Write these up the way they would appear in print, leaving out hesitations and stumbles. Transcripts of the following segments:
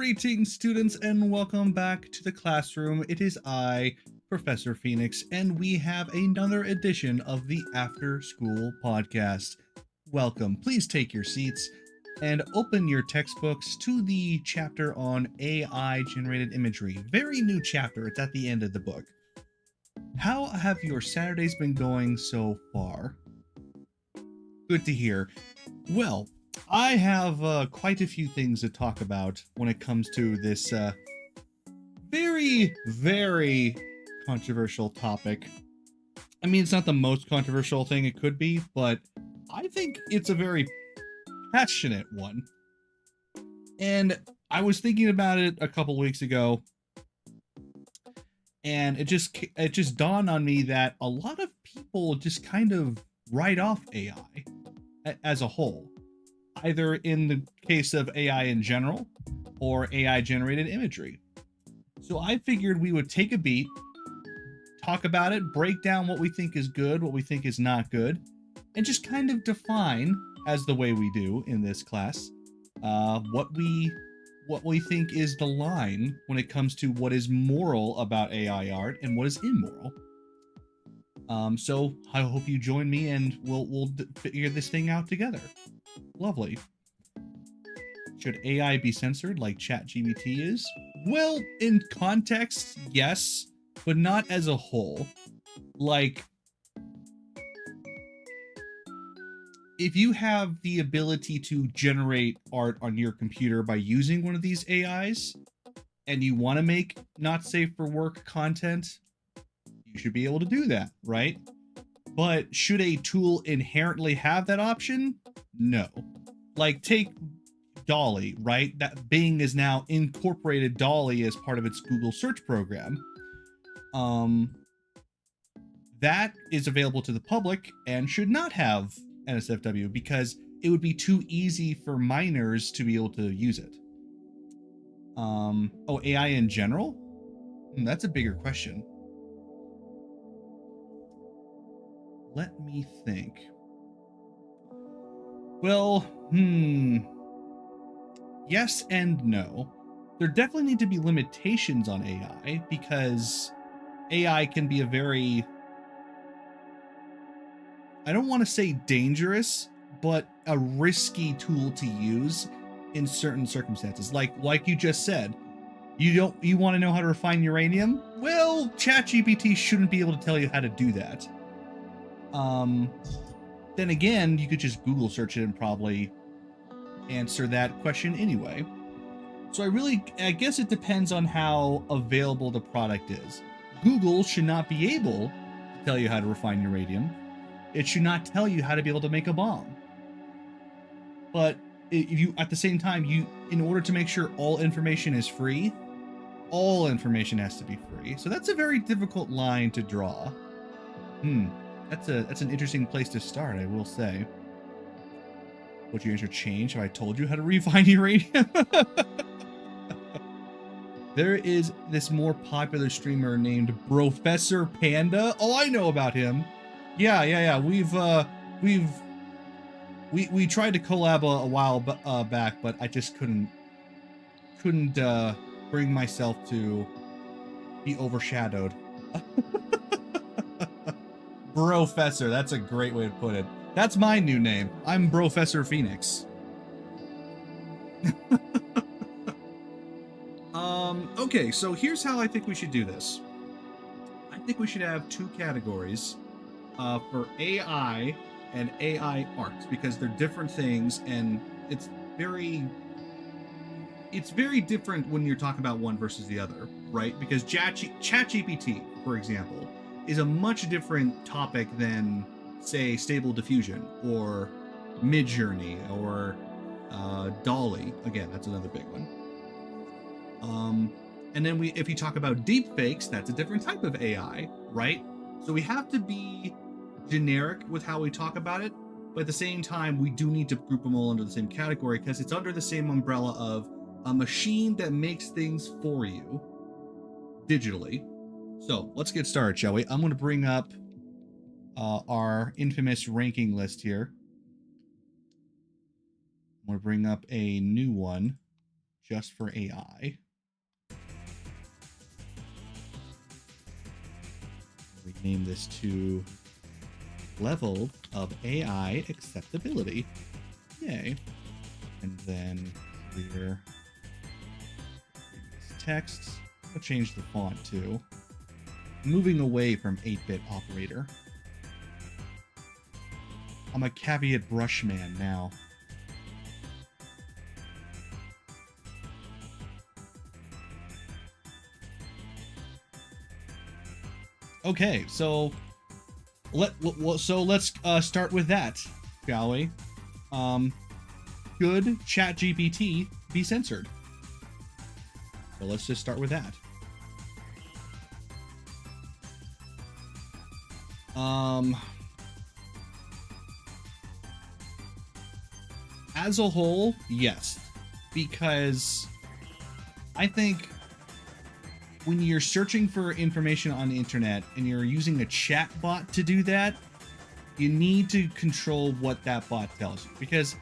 Greetings, students, and welcome back to the classroom. It is I, Professor Phoenix, and we have another edition of the After School Podcast. Welcome. Please take your seats and open your textbooks to the chapter on AI-generated imagery. Very new chapter. It's at the end of the book. How have your Saturdays been going so far? Good to hear. Well, I have quite a few things to talk about when it comes to this very, very controversial topic. I mean, it's not the most controversial thing it could be, but I think it's a very passionate one. And I was thinking about it a couple weeks ago, and it just dawned on me that a lot of people just kind of write off AI as a whole, either in the case of AI in general or AI generated imagery. So I figured we would take a beat, talk about it, break down what we think is good, what we think is not good, and just kind of define, as the way we do in this class, what we think is the line when it comes to what is moral about AI art and what is immoral. So I hope you join me and we'll figure this thing out together. Lovely. Should AI be censored like ChatGPT is? Well, in context, yes, but not as a whole. Like, if you have the ability to generate art on your computer by using one of these AIs, and you want to make not safe for work content, you should be able to do that, right? But should a tool inherently have that option? No. Like, take Dolly, right? That Bing is now incorporated Dolly as part of its Google search program. That is available to the public and should not have NSFW because it would be too easy for minors to be able to use it. Oh, AI in general? That's a bigger question. Let me think. Well, yes and no. There definitely need to be limitations on AI because AI can be a very, I don't want to say dangerous, but a risky tool to use in certain circumstances. Like you just said, you want to know how to refine uranium? Well, ChatGPT shouldn't be able to tell you how to do that. Then again, you could just Google search it and probably answer that question anyway. So I guess it depends on how available the product is. Google should not be able to tell you how to refine uranium. It should not tell you how to be able to make a bomb. But if you, at the same time, in order to make sure all information is free, all information has to be free. So that's a very difficult line to draw. That's an interesting place to start, I will say. Would your answer change if I told you how to refine uranium? There is this more popular streamer named Professor Panda. Oh, I know about him. Yeah. We tried to collab a while back, but I just couldn't bring myself to be overshadowed. Professor, that's a great way to put it. That's my new name. I'm Professor Phoenix. Okay, so here's how I think we should do this. I think we should have two categories for AI and AI art because they're different things and it's very different when you're talking about one versus the other, right? Because ChatGPT, for example, is a much different topic than, say, Stable Diffusion or Midjourney or Dolly. Again, that's another big one. And then if you talk about deepfakes, that's a different type of AI, right? So we have to be generic with how we talk about it, but at the same time, we do need to group them all under the same category because it's under the same umbrella of a machine that makes things for you digitally. So let's get started, shall we? I'm going to bring up our infamous ranking list here. I'm going to bring up a new one just for AI. Rename this to level of AI acceptability. Yay. And then clear previous text. I'll change the font too. Moving away from 8-bit operator. I'm a caveat brush man now. Okay, so let's start with that, shall we? Should ChatGPT be censored? So let's just start with that. As a whole, yes, because I think when you're searching for information on the internet and you're using a chat bot to do that, you need to control what that bot tells you, because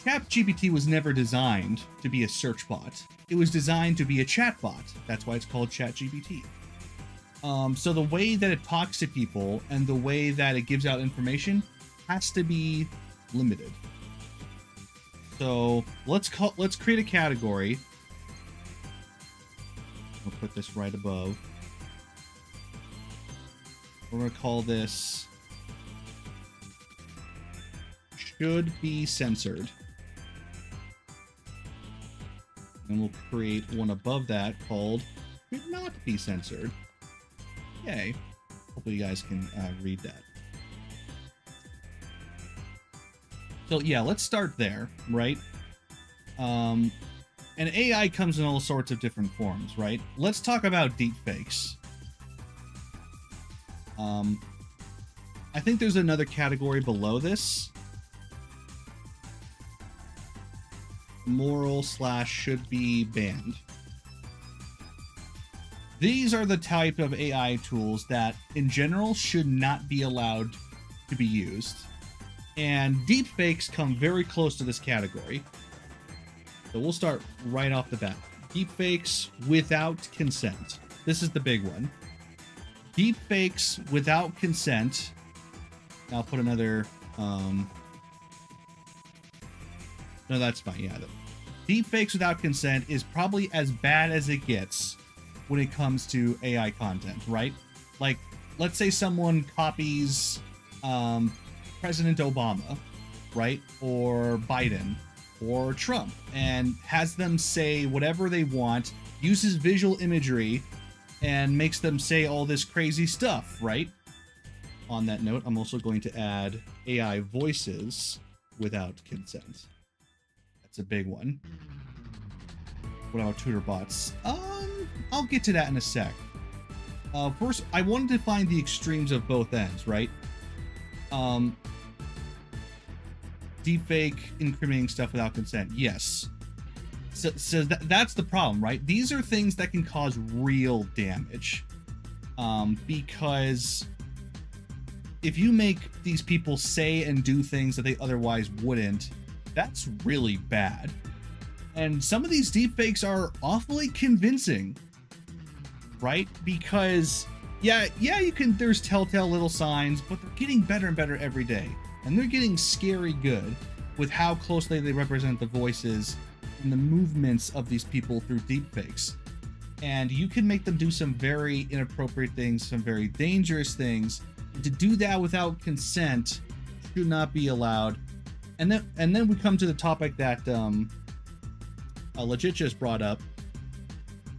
ChatGPT was never designed to be a search bot. It was designed to be a chat bot. That's why it's called ChatGPT. So the way that it talks to people and the way that it gives out information has to be limited. So let's create a category. We'll put this right above. We're going to call this should be censored. And we'll create one above that called should not be censored. Yay. Hopefully you guys can read that. So yeah, let's start there, right? And AI comes in all sorts of different forms, right? Let's talk about deepfakes. I think there's another category below this. Moral / should be banned. These are the type of AI tools that, in general, should not be allowed to be used. And deepfakes come very close to this category. So we'll start right off the bat. Deepfakes without consent. This is the big one. Deepfakes without consent. I'll put another... No, that's fine. Yeah. Deepfakes without consent is probably as bad as it gets when it comes to AI content, right? Like, let's say someone copies President Obama, right? Or Biden or Trump and has them say whatever they want, uses visual imagery and makes them say all this crazy stuff, right? On that note, I'm also going to add AI voices without consent. That's a big one. What about tutor bots? I'll get to that in a sec. First, I wanted to find the extremes of both ends, right? Deepfake, incriminating stuff without consent. Yes. So that's the problem, right? These are things that can cause real damage. Because if you make these people say and do things that they otherwise wouldn't, that's really bad. And some of these deepfakes are awfully convincing, right? Because, yeah, you can, there's telltale little signs, but they're getting better and better every day. And they're getting scary good with how closely they represent the voices and the movements of these people through deepfakes. And you can make them do some very inappropriate things, some very dangerous things. And to do that without consent should not be allowed. And then we come to the topic that Legit just brought up.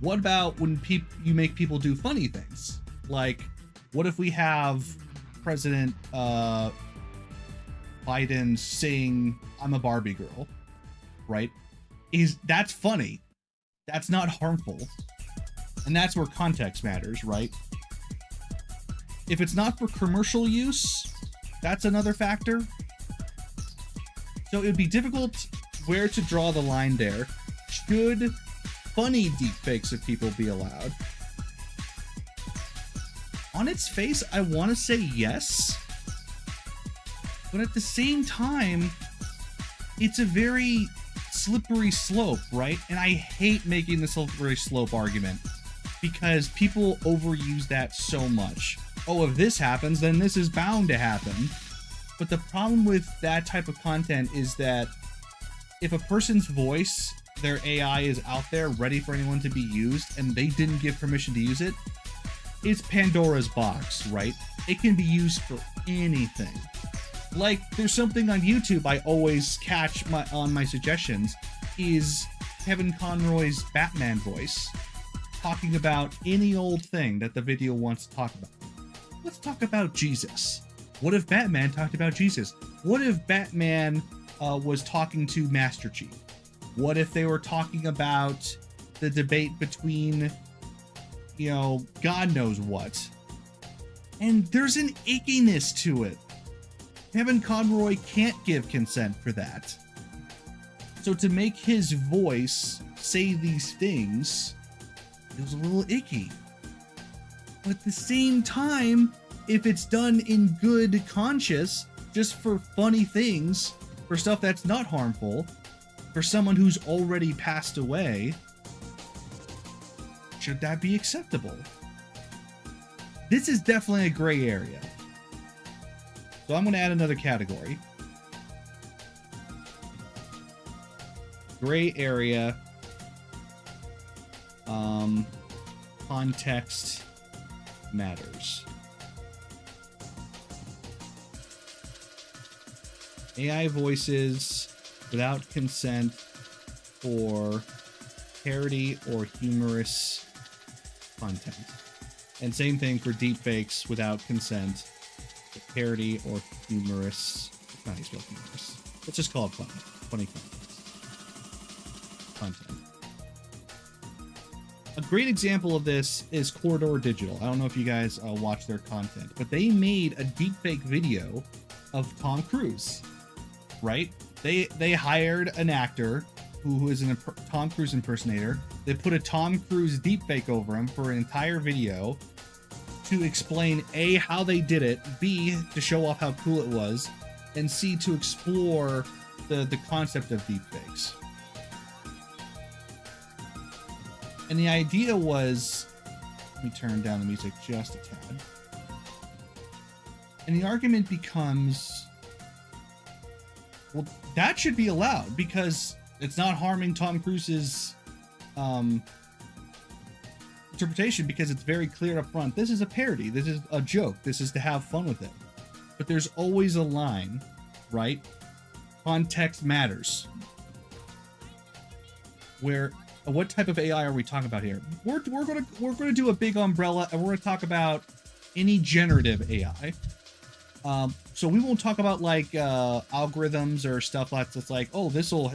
What about when you make people do funny things? Like, what if we have President Biden saying, "I'm a Barbie girl," right? That's funny. That's not harmful. And that's where context matters, right? If it's not for commercial use, that's another factor. So it would be difficult where to draw the line there. Should funny deepfakes of people be allowed? On its face, I want to say yes. But at the same time, it's a very slippery slope, right? And I hate making the slippery slope argument because people overuse that so much. Oh, if this happens, then this is bound to happen. But the problem with that type of content is that if a person's voice, their AI is out there ready for anyone to be used and they didn't give permission to use it, it's Pandora's box, right? It can be used for anything. Like, there's something on YouTube I always catch on my suggestions is Kevin Conroy's Batman voice talking about any old thing that the video wants to talk about. Let's talk about Jesus. What if Batman talked about Jesus? What if Batman was talking to Master Chief? What if they were talking about the debate between, God knows what? And there's an ickiness to it. Kevin Conroy can't give consent for that. So to make his voice say these things, it was a little icky. But at the same time, if it's done in good conscience, just for funny things, for stuff that's not harmful, for someone who's already passed away, should that be acceptable? This is definitely a gray area. So I'm going to add another category. Gray area. Context matters. AI voices without consent for parody or humorous content. And same thing for deepfakes without consent for parody or humorous. It's not how you spell humorous. Let's just call it funny. Funny content. A great example of this is Corridor Digital. I don't know if you guys watch their content, but they made a deepfake video of Tom Cruise, right? They hired an actor who is a Tom Cruise impersonator. They put a Tom Cruise deepfake over him for an entire video to explain A, how they did it, B, to show off how cool it was, and C, to explore the concept of deepfakes. And the idea was, let me turn down the music just a tad. And the argument becomes, well, that should be allowed because it's not harming Tom Cruise's interpretation, because it's very clear up front. This is a parody. This is a joke. This is to have fun with it. But there's always a line, right? Context matters. Where, what type of AI are we talking about here? We're gonna do a big umbrella, and we're gonna talk about any generative AI. So we won't talk about like algorithms or stuff that's like, oh, this will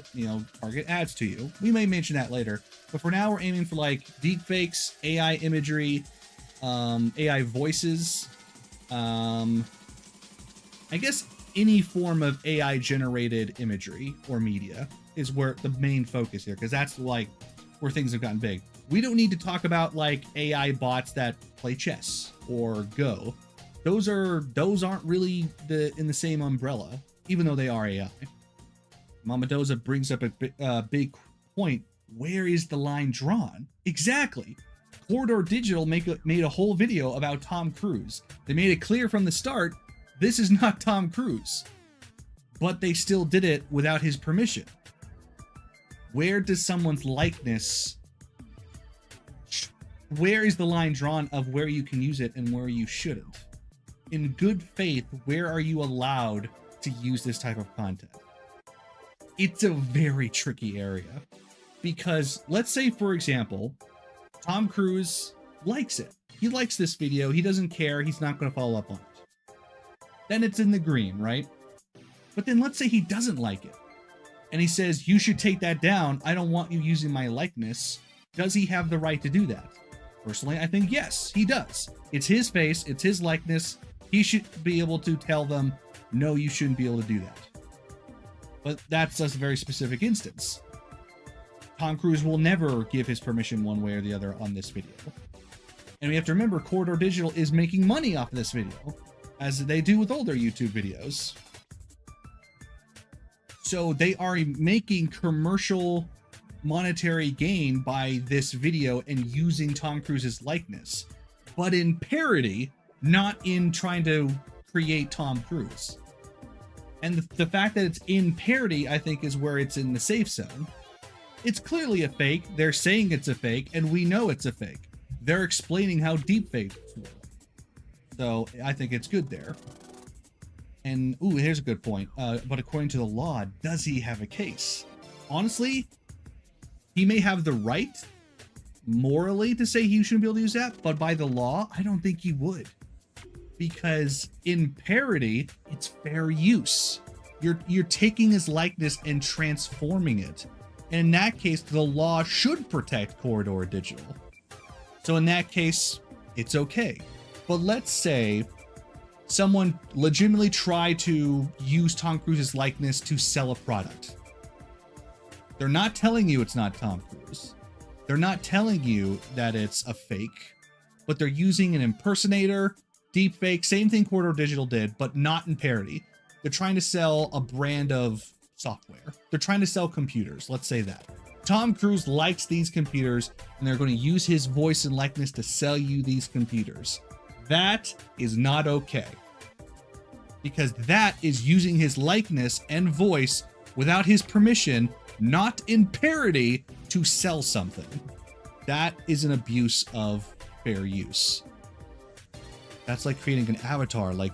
target ads to you. We may mention that later, but for now we're aiming for like deepfakes, AI imagery, AI voices. I guess any form of AI generated imagery or media is where the main focus here, because that's like where things have gotten big. We don't need to talk about like AI bots that play chess or Go. Those aren't really in the same umbrella, even though they are AI. Mama Doza brings up a big point. Where is the line drawn? Exactly. Corridor Digital made a whole video about Tom Cruise. They made it clear from the start, this is not Tom Cruise. But they still did it without his permission. Where does someone's likeness... Where is the line drawn of where you can use it and where you shouldn't? In good faith, where are you allowed to use this type of content? It's a very tricky area. Because let's say, for example, Tom Cruise likes it. He likes this video. He doesn't care. He's not going to follow up on it. Then it's in the green, right? But then let's say he doesn't like it. And he says, you should take that down. I don't want you using my likeness. Does he have the right to do that? Personally, I think yes, he does. It's his face. It's his likeness. He should be able to tell them, no, you shouldn't be able to do that. But that's just a very specific instance. Tom Cruise will never give his permission one way or the other on this video. And we have to remember, Corridor Digital is making money off of this video, as they do with all their YouTube videos. So they are making commercial monetary gain by this video and using Tom Cruise's likeness, but in parody, not in trying to create Tom Cruise. And the fact that it's in parody, I think, is where it's in the safe zone. It's clearly a fake. They're saying it's a fake, and we know it's a fake. They're explaining how deep fakes work. So I think it's good there. And, ooh, here's a good point. But according to the law, does he have a case? Honestly, he may have the right morally to say he shouldn't be able to use that, but by the law, I don't think he would. Because in parody, it's fair use. You're taking his likeness and transforming it. And in that case, the law should protect Corridor Digital. So in that case, it's okay. But let's say someone legitimately tried to use Tom Cruise's likeness to sell a product. They're not telling you it's not Tom Cruise. They're not telling you that it's a fake, but they're using an impersonator, deep fake, same thing Corridor Digital did, but not in parody. They're trying to sell a brand of software. They're trying to sell computers. Let's say that. Tom Cruise likes these computers, and they're going to use his voice and likeness to sell you these computers. That is not okay. Because that is using his likeness and voice without his permission, not in parody, to sell something. That is an abuse of fair use. That's like creating an avatar, like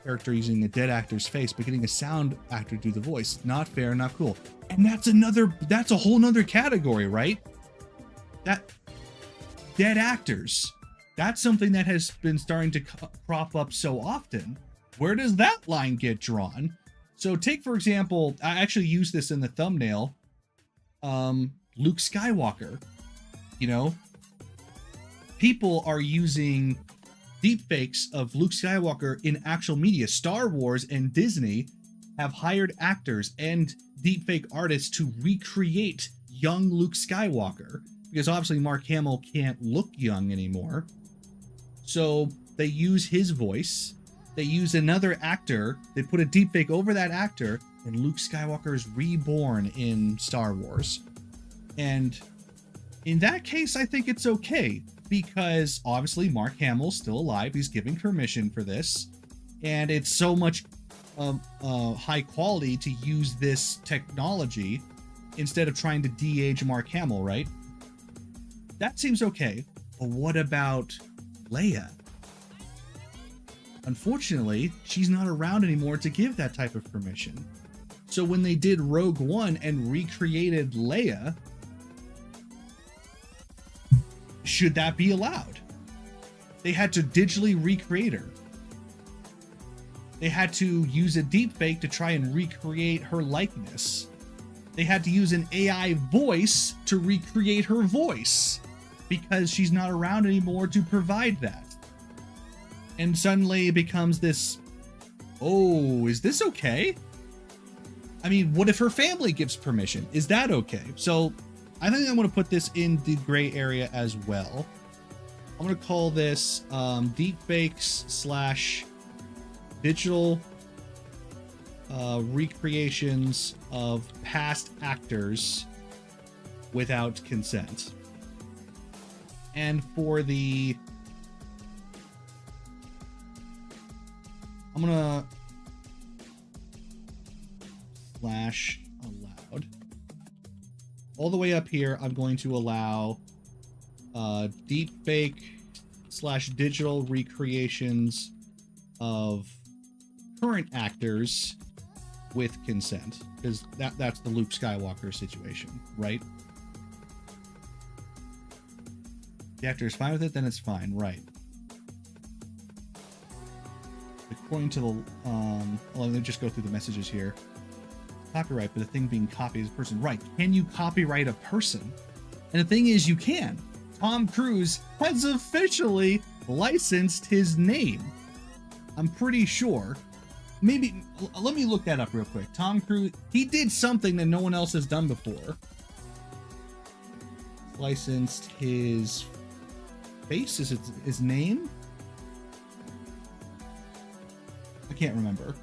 character using a dead actor's face, but getting a sound actor to do the voice. Not fair, not cool. And that's a whole nother category, right? That dead actors. That's something that has been starting to crop up so often. Where does that line get drawn? So take, for example, I actually used this in the thumbnail. Luke Skywalker. You know, people are using deepfakes of Luke Skywalker in actual media. Star Wars and Disney have hired actors and deepfake artists to recreate young Luke Skywalker, because obviously Mark Hamill can't look young anymore. So they use his voice, they use another actor, they put a deepfake over that actor, and Luke Skywalker is reborn in Star Wars. And in that case, I think it's okay, because obviously Mark Hamill's still alive, he's giving permission for this, and it's so much high quality to use this technology instead of trying to de-age Mark Hamill, right? That seems okay. But what about Leia? Unfortunately, she's not around anymore to give that type of permission. So when they did Rogue One and recreated Leia, should that be allowed? They had to digitally recreate her. They had to use a deepfake to try and recreate her likeness. They had to use an AI voice to recreate her voice, because she's not around anymore to provide that. And suddenly it becomes this, oh, is this okay? I mean, what if her family gives permission? Is that okay? So I think I'm going to put this in the gray area as well. I'm going to call this deepfakes / digital recreations of past actors without consent. And for the, I'm gonna slash allowed. All the way up here, I'm going to allow deepfake / digital recreations of current actors with consent, because that's the Luke Skywalker situation, right? The actor is fine with it, then it's fine, right? According to the let me just go through the messages here. Copyright, but the thing being copied is a person, right? Can you copyright a person? And the thing is, you can. Tom Cruise has officially licensed his name. I'm pretty sure. Maybe let me look that up real quick. Tom Cruise, he did something that no one else has done before. Licensed his face? Is it his name? I can't remember.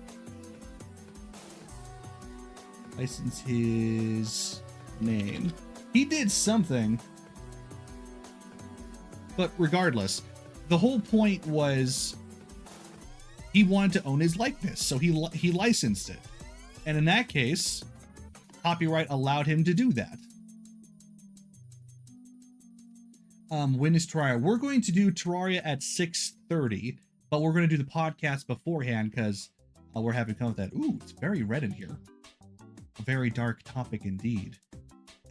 license his name. He did something, but regardless, the whole point was he wanted to own his likeness, so he licensed it. And in that case, copyright allowed him to do that. When is Terraria? We're going to do Terraria at 6:30, but we're going to do the podcast beforehand because we're having fun with that. Ooh, it's very red in here. A very dark topic indeed.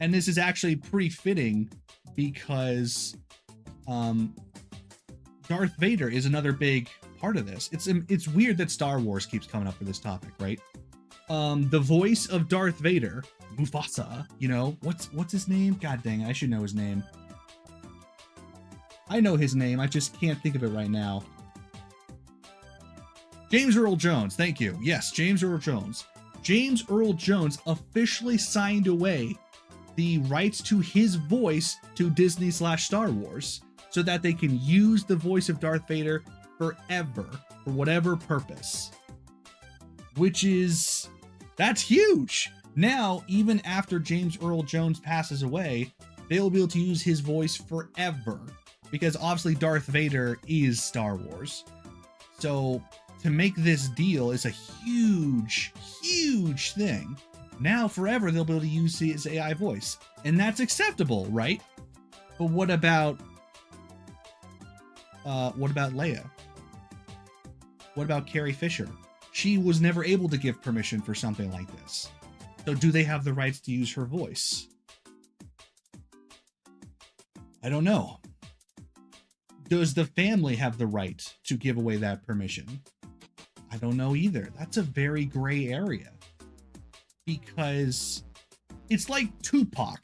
And this is actually pretty fitting because Darth Vader is another big part of this. It's weird that Star Wars keeps coming up for this topic, right? The voice of Darth Vader, Mufasa, you know, what's his name? God dang it, I should know his name. I know his name, I just can't think of it right now. James Earl Jones, thank you. Yes, James Earl Jones. James Earl Jones officially signed away the rights to his voice to Disney/Star Wars so that they can use the voice of Darth Vader forever for whatever purpose. That's huge. Now, even after James Earl Jones passes away, they'll be able to use his voice forever because obviously Darth Vader is Star Wars. So to make this deal is a huge, huge thing. Now forever they'll be able to use his AI voice, and that's acceptable, right? But what about Leia? What about Carrie Fisher? She was never able to give permission for something like this. So do they have the rights to use her voice? I don't know. Does the family have the right to give away that permission? I don't know either. That's a very gray area. Because it's like Tupac.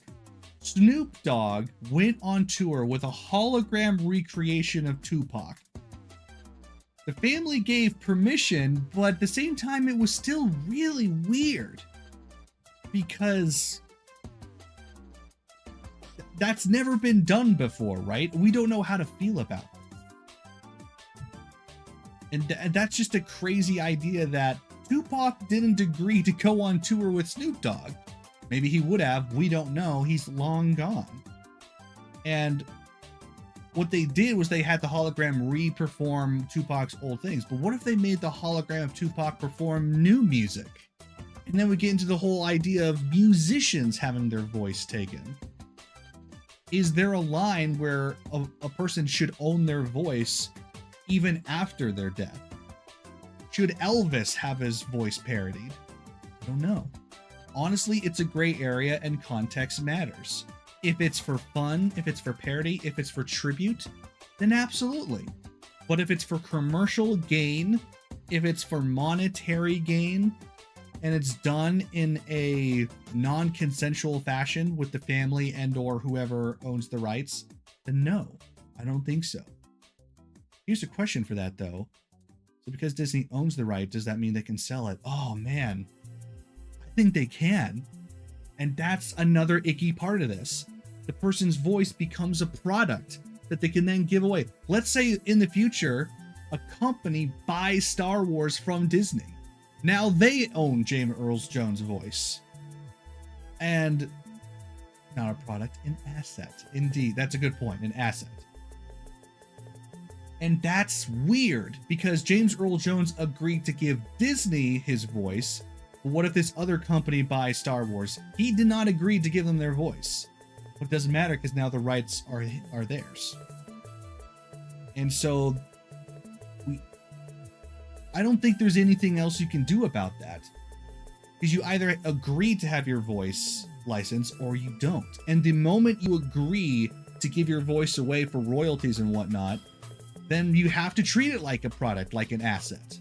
Snoop Dogg went on tour with a hologram recreation of Tupac. The family gave permission, but at the same time, it was still really weird. Because that's never been done before, right? We don't know how to feel about it. And that's just a crazy idea that Tupac didn't agree to go on tour with Snoop Dogg. Maybe he would have, we don't know, he's long gone. And what they did was they had the hologram re-perform Tupac's old things. But what if they made the hologram of Tupac perform new music? And then we get into the whole idea of musicians having their voice taken. Is there a line where a person should own their voice even after their death? Should Elvis have his voice parodied? I don't know. Honestly, it's a gray area and context matters. If it's for fun, if it's for parody, if it's for tribute, then absolutely. But if it's for commercial gain, if it's for monetary gain, and it's done in a non-consensual fashion with the family and or whoever owns the rights, then no, I don't think so. Here's a question for that though. So because Disney owns the right, does that mean they can sell it? Oh man, I think they can. And that's another icky part of this. The person's voice becomes a product that they can then give away. Let's say in the future, a company buys Star Wars from Disney. Now they own James Earl Jones' voice. And not a product, an asset. Indeed, that's a good point, an asset. And that's weird because James Earl Jones agreed to give Disney his voice. But what if this other company buys Star Wars? He did not agree to give them their voice. But it doesn't matter because now the rights are theirs. And so I don't think there's anything else you can do about that. Because you either agree to have your voice licensed or you don't. And the moment you agree to give your voice away for royalties and whatnot, then you have to treat it like a product, like an asset.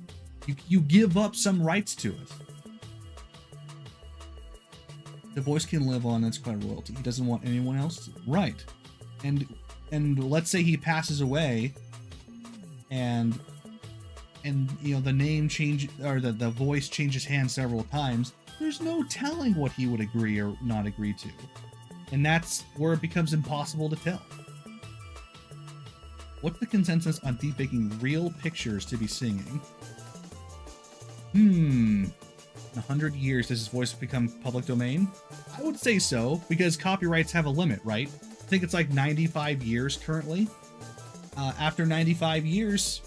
You give up some rights to it. The voice can live on its quite royalty. He doesn't want anyone else to. Right. And let's say he passes away and you know the name change or the voice changes hands several times. There's no telling what he would agree or not agree to. And that's where it becomes impossible to tell. What's the consensus on deepfaking real pictures to be singing? In 100 years, does his voice become public domain? I would say so, because copyrights have a limit, right? I think it's like 95 years currently. After 95 years,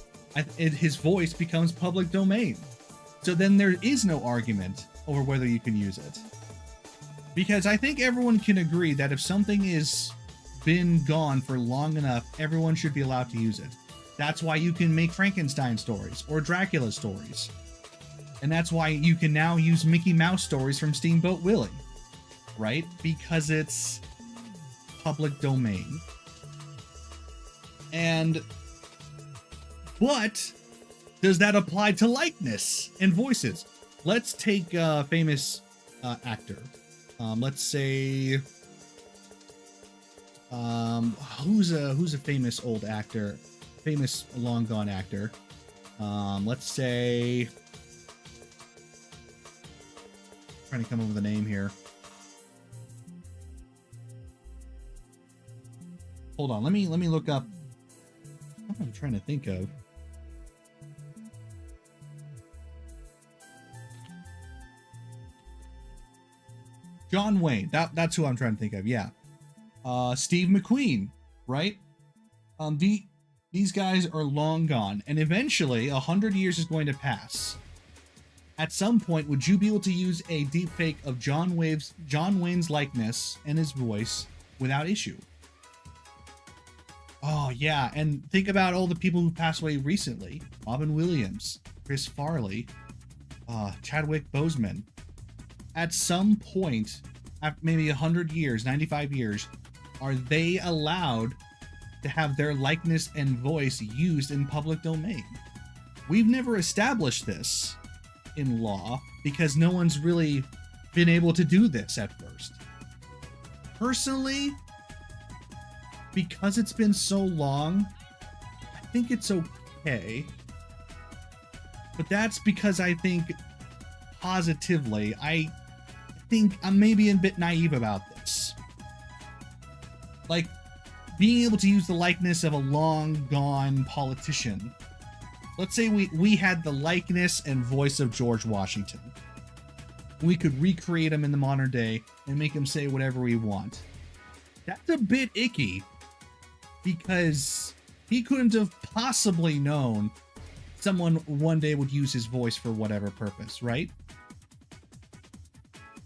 his voice becomes public domain. So then there is no argument over whether you can use it. Because I think everyone can agree that if something is been gone for long enough, everyone should be allowed to use it. That's why you can make Frankenstein stories or Dracula stories. And that's why you can now use Mickey Mouse stories from Steamboat Willie, right? Because it's public domain. But does that apply to likeness and voices? Let's take a famous actor. Let's say, who's a famous old actor, famous long gone actor? Let's say, trying to come up with a name here. Hold on, let me look up what I'm trying to think of. John Wayne, that's who I'm trying to think of. Yeah, Steve McQueen, right? These guys are long gone, and eventually 100 years is going to pass. At some point, would you be able to use a deepfake of John Wayne's likeness and his voice without issue? Oh yeah, and think about all the people who passed away recently: Robin Williams, Chris Farley, Chadwick Boseman. At some point, after maybe 100 years, 95 years, are they allowed to have their likeness and voice used in public domain? We've never established this in law because no one's really been able to do this at first. Personally, because it's been so long, I think it's okay. But that's because I think positively, I think I'm maybe a bit naive about this. Like, being able to use the likeness of a long gone politician. Let's say we had the likeness and voice of George Washington. We could recreate him in the modern day and make him say whatever we want. That's a bit icky because he couldn't have possibly known someone one day would use his voice for whatever purpose, right?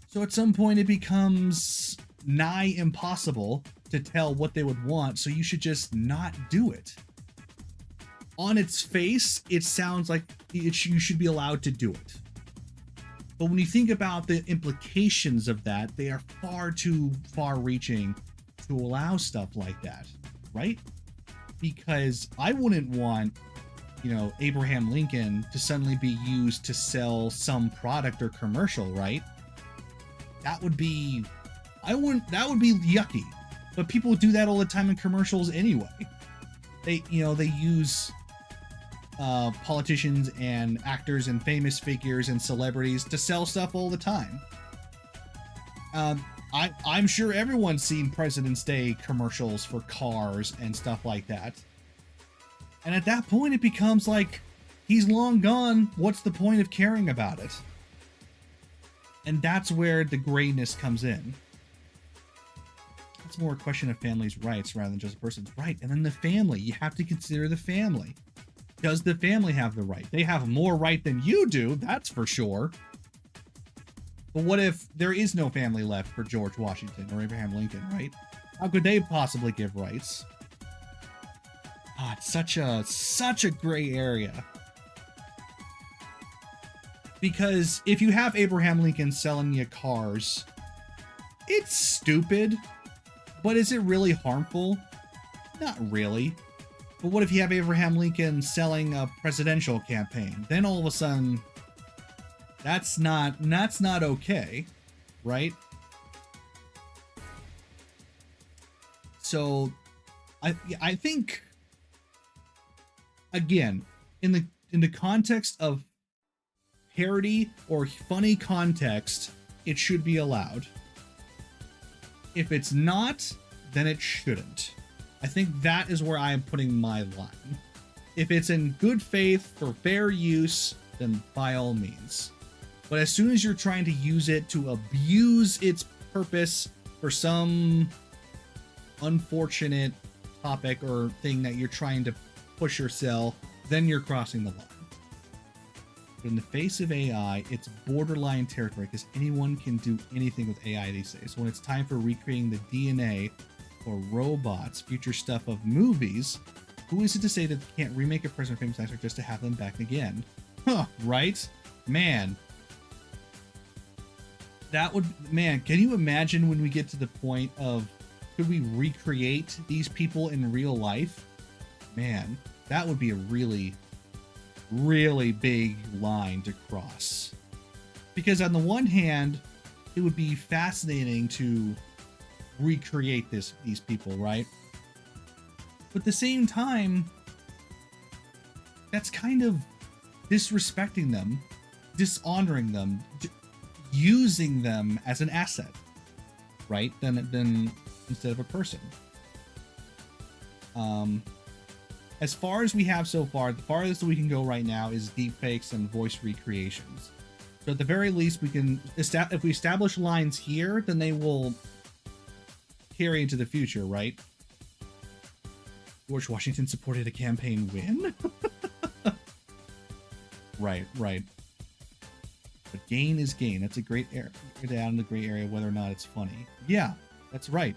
So at some point it becomes nigh impossible to tell what they would want, so you should just not do it. On its face, it sounds like you should be allowed to do it. But when you think about the implications of that, they are far too far-reaching to allow stuff like that, right? Because I wouldn't want, Abraham Lincoln to suddenly be used to sell some product or commercial, right? That would be yucky. But people do that all the time in commercials anyway. They use politicians and actors and famous figures and celebrities to sell stuff all the time. I'm sure everyone's seen President's Day commercials for cars and stuff like that. And at that point, it becomes like, he's long gone. What's the point of caring about it? And that's where the grayness comes in. It's more a question of family's rights rather than just a person's right. And then the family, you have to consider the family. Does the family have the right? They have more right than you do, that's for sure. But what if there is no family left for George Washington or Abraham Lincoln, right? How could they possibly give rights? It's such a gray area. Because if you have Abraham Lincoln selling you cars, it's stupid. But is it really harmful? Not really. But what if you have Abraham Lincoln selling a presidential campaign? Then all of a sudden, that's not okay, right? So I think, again, in the context of parody or funny context, it should be allowed. If it's not, then it shouldn't. I think that is where I am putting my line. If it's in good faith for fair use, then by all means. But as soon as you're trying to use it to abuse its purpose for some unfortunate topic or thing that you're trying to push or sell, then you're crossing the line. But in the face of AI, it's borderline territory because anyone can do anything with AI these days. So when it's time for recreating the DNA or robots, future stuff of movies, who is it to say that they can't remake a present famous actor just to have them back again? Huh, right? Man. Can you imagine when we get to the point of, could we recreate these people in real life? Man, that would be a really, really big line to cross. Because on the one hand, it would be fascinating to recreate these people, right? But at the same time, that's kind of disrespecting them, dishonoring them, using them as an asset, right? Then instead of a person. As far as we have so far, the farthest we can go right now is deepfakes and voice recreations. So at the very least, we can if we establish lines here, then they will carry into the future, right? George Washington supported a campaign win? Right. But gain is gain. That's a great area down in the gray area, whether or not it's funny. Yeah, that's right.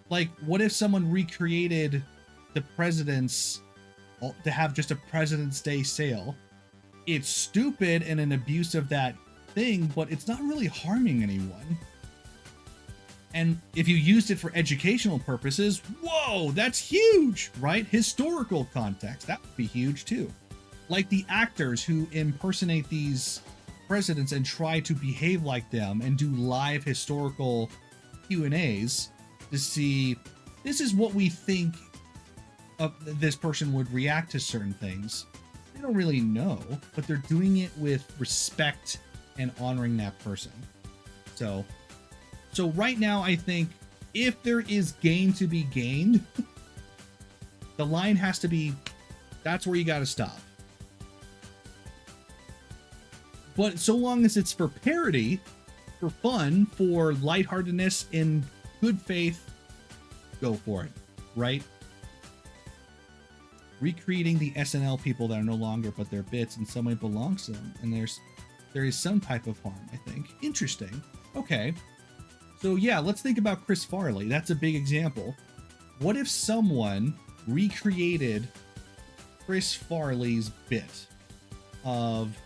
Like, what if someone recreated the president's to have just a President's Day sale? It's stupid and an abuse of that thing, but it's not really harming anyone. And if you used it for educational purposes, whoa, that's huge, right? Historical context, that would be huge too. Like the actors who impersonate these presidents and try to behave like them and do live historical Q&As to see, this is what we think of this person would react to certain things. They don't really know, but they're doing it with respect and honoring that person. So right now, I think if there is gain to be gained, the line has to be, that's where you got to stop. But so long as it's for parody, for fun, for lightheartedness, in good faith, go for it, right? Recreating the SNL people that are no longer, but their bits in some way belongs to them, and there is some type of harm, I think. Interesting. Okay. So yeah, let's think about Chris Farley. That's a big example. What if someone recreated Chris Farley's bit of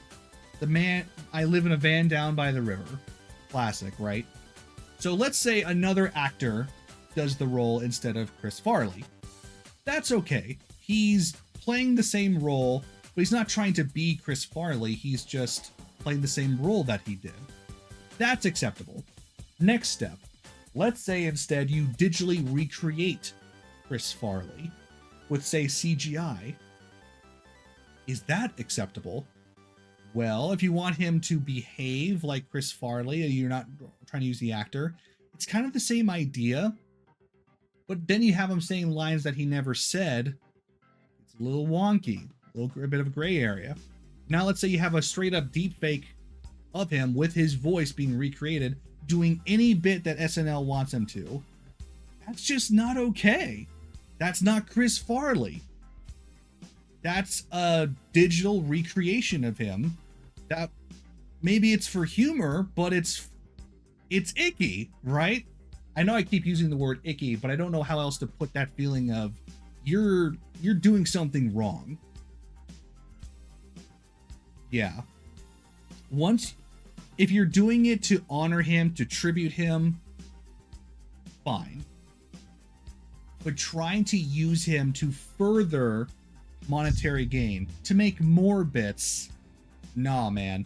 the man, I live in a van down by the river. Classic, right? So let's say another actor does the role instead of Chris Farley. That's okay. He's playing the same role, but he's not trying to be Chris Farley. He's just playing the same role that he did. That's acceptable. Next step. Let's say instead you digitally recreate Chris Farley with, say, CGI. Is that acceptable? Well, if you want him to behave like Chris Farley and you're not trying to use the actor, it's kind of the same idea. But then you have him saying lines that he never said. It's a little wonky, a bit of a gray area. Now let's say you have a straight up deep fake of him with his voice being recreated, doing any bit that SNL wants him to. That's just not okay. That's not Chris Farley. That's a digital recreation of him. That maybe it's for humor, but it's icky, right? I know I keep using the word icky, but I don't know how else to put that feeling of you're doing something wrong. Yeah. If you're doing it to honor him, to tribute him, fine. But trying to use him to further monetary gain, to make more bits, nah, man.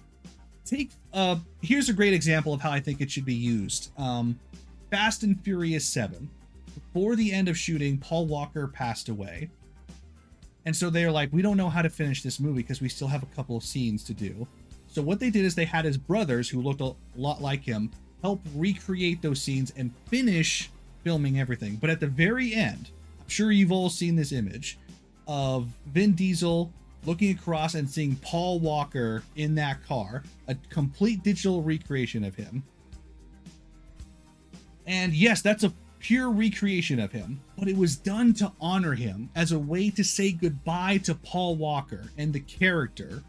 Here's a great example of how I think it should be used. Fast and Furious 7. Before the end of shooting, Paul Walker passed away. And so they're like, we don't know how to finish this movie because we still have a couple of scenes to do. So what they did is they had his brothers, who looked a lot like him, help recreate those scenes and finish filming everything. But at the very end, I'm sure you've all seen this image of Vin Diesel looking across and seeing Paul Walker in that car, a complete digital recreation of him. And yes, that's a pure recreation of him, but it was done to honor him as a way to say goodbye to Paul Walker and the character,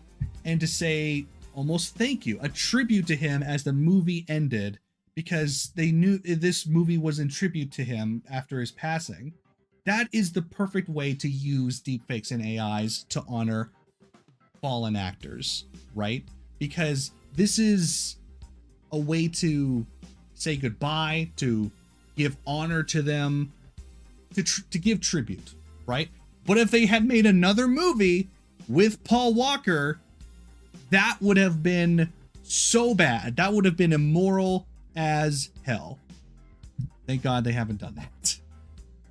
and to say almost thank you, a tribute to him as the movie ended, because they knew this movie was in tribute to him after his passing. That is the perfect way to use deepfakes and AIs to honor fallen actors, right? Because this is a way to say goodbye, to give honor to them, to give tribute, right? But if they had made another movie with Paul Walker, that would have been so bad. That would have been immoral as hell. Thank God they haven't done that.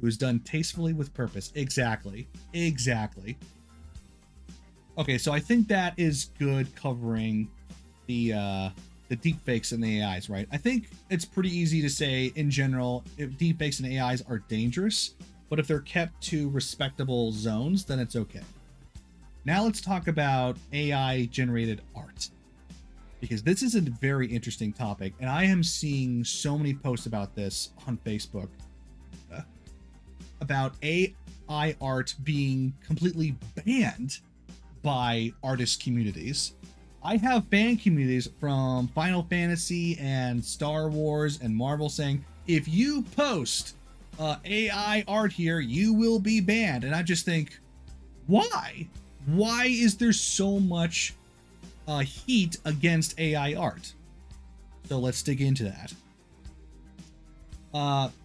It was done tastefully with purpose. Exactly. Okay, so I think that is good covering the deepfakes and the AIs, right? I think it's pretty easy to say in general, if deepfakes and AIs are dangerous, but if they're kept to respectable zones, then it's okay. Now let's talk about AI generated art, because this is a very interesting topic, and I am seeing so many posts about this on Facebook about AI art being completely banned by artist communities. I have fan communities from Final Fantasy and Star Wars and Marvel saying, if you post AI art here, you will be banned. And I just think, why? Why is there so much heat against AI art? So let's dig into that.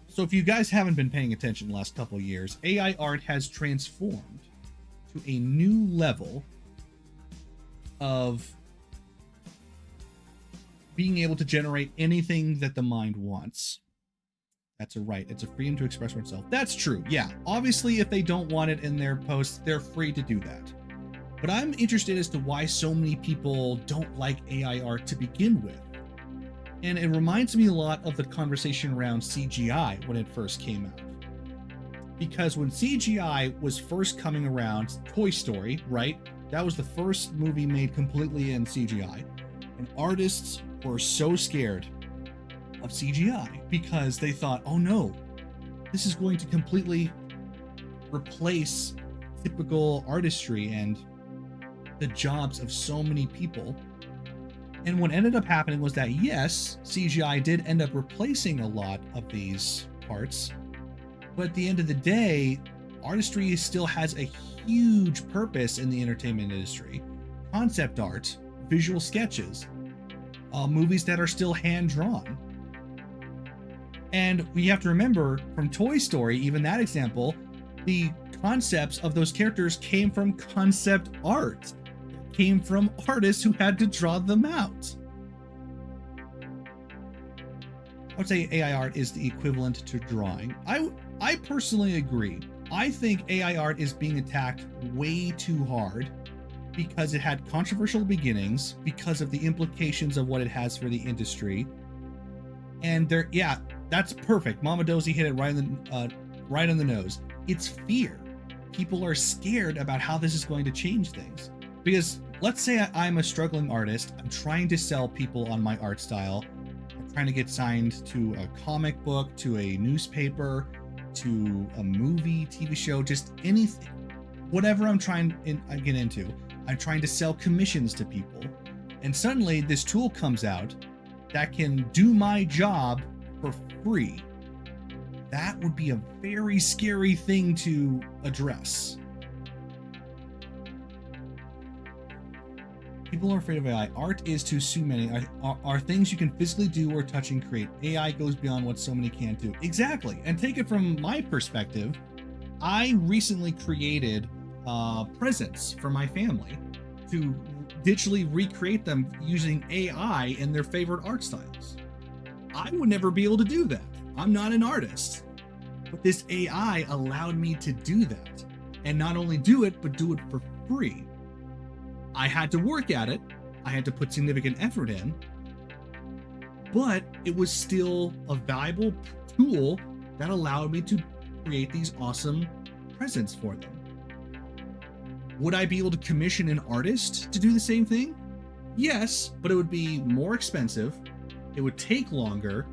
So if you guys haven't been paying attention the last couple of years, AI art has transformed to a new level of being able to generate anything that the mind wants. That's a right. It's a freedom to express oneself. That's true. Yeah. Obviously, if they don't want it in their posts, they're free to do that. But I'm interested as to why so many people don't like AI art to begin with. And it reminds me a lot of the conversation around CGI when it first came out. Because when CGI was first coming around, Toy Story, right? That was the first movie made completely in CGI. And artists were so scared of CGI because they thought, oh no, this is going to completely replace typical artistry and the jobs of so many people. And what ended up happening was that, yes, CGI did end up replacing a lot of these parts, but at the end of the day, artistry still has a huge purpose in the entertainment industry. Concept art, visual sketches, movies that are still hand-drawn. And we have to remember, from Toy Story, even that example, the concepts of those characters came from concept art. Came from artists who had to draw them out. I would say AI art is the equivalent to drawing. I personally agree. I think AI art is being attacked way too hard because it had controversial beginnings, because of the implications of what it has for the industry. And there, yeah, that's perfect. Mama Dozy hit it right on the nose. It's fear. People are scared about how this is going to change things. Because let's say I'm a struggling artist. I'm trying to sell people on my art style. I'm trying to get signed to a comic book, to a newspaper, to a movie, TV show, just anything. Whatever I'm trying to get into. I'm trying to sell commissions to people. And suddenly this tool comes out that can do my job for free. That would be a very scary thing to address. People are afraid of AI. Art is to so many. Are things you can physically do or touch and create. AI goes beyond what so many can't do. Exactly. And take it from my perspective, I recently created presents for my family to digitally recreate them using AI in their favorite art styles. I would never be able to do that. I'm not an artist. But this AI allowed me to do that. And not only do it, but do it for free. I had to work at it. I had to put significant effort in. But it was still a valuable tool that allowed me to create these awesome presents for them. Would I be able to commission an artist to do the same thing? Yes, but it would be more expensive. It would take longer.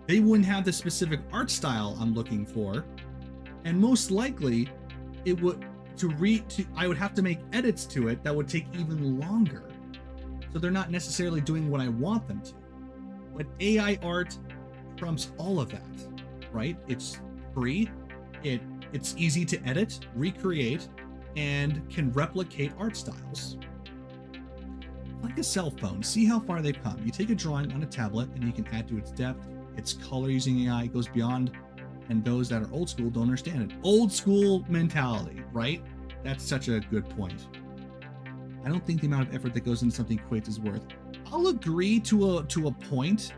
They wouldn't have the specific art style I'm looking for. And most likely, it would I would have to make edits to it that would take even longer. So they're not necessarily doing what I want them to. But AI art trumps all of that, right? It's free, it's easy to edit, recreate, and can replicate art styles. Like a cell phone, see how far they've come. You take a drawing on a tablet and you can add to its depth, its color using AI. It goes beyond, and those that are old school don't understand it. Old school mentality, right? That's such a good point. I don't think the amount of effort that goes into something creates is worth. I'll agree to a point.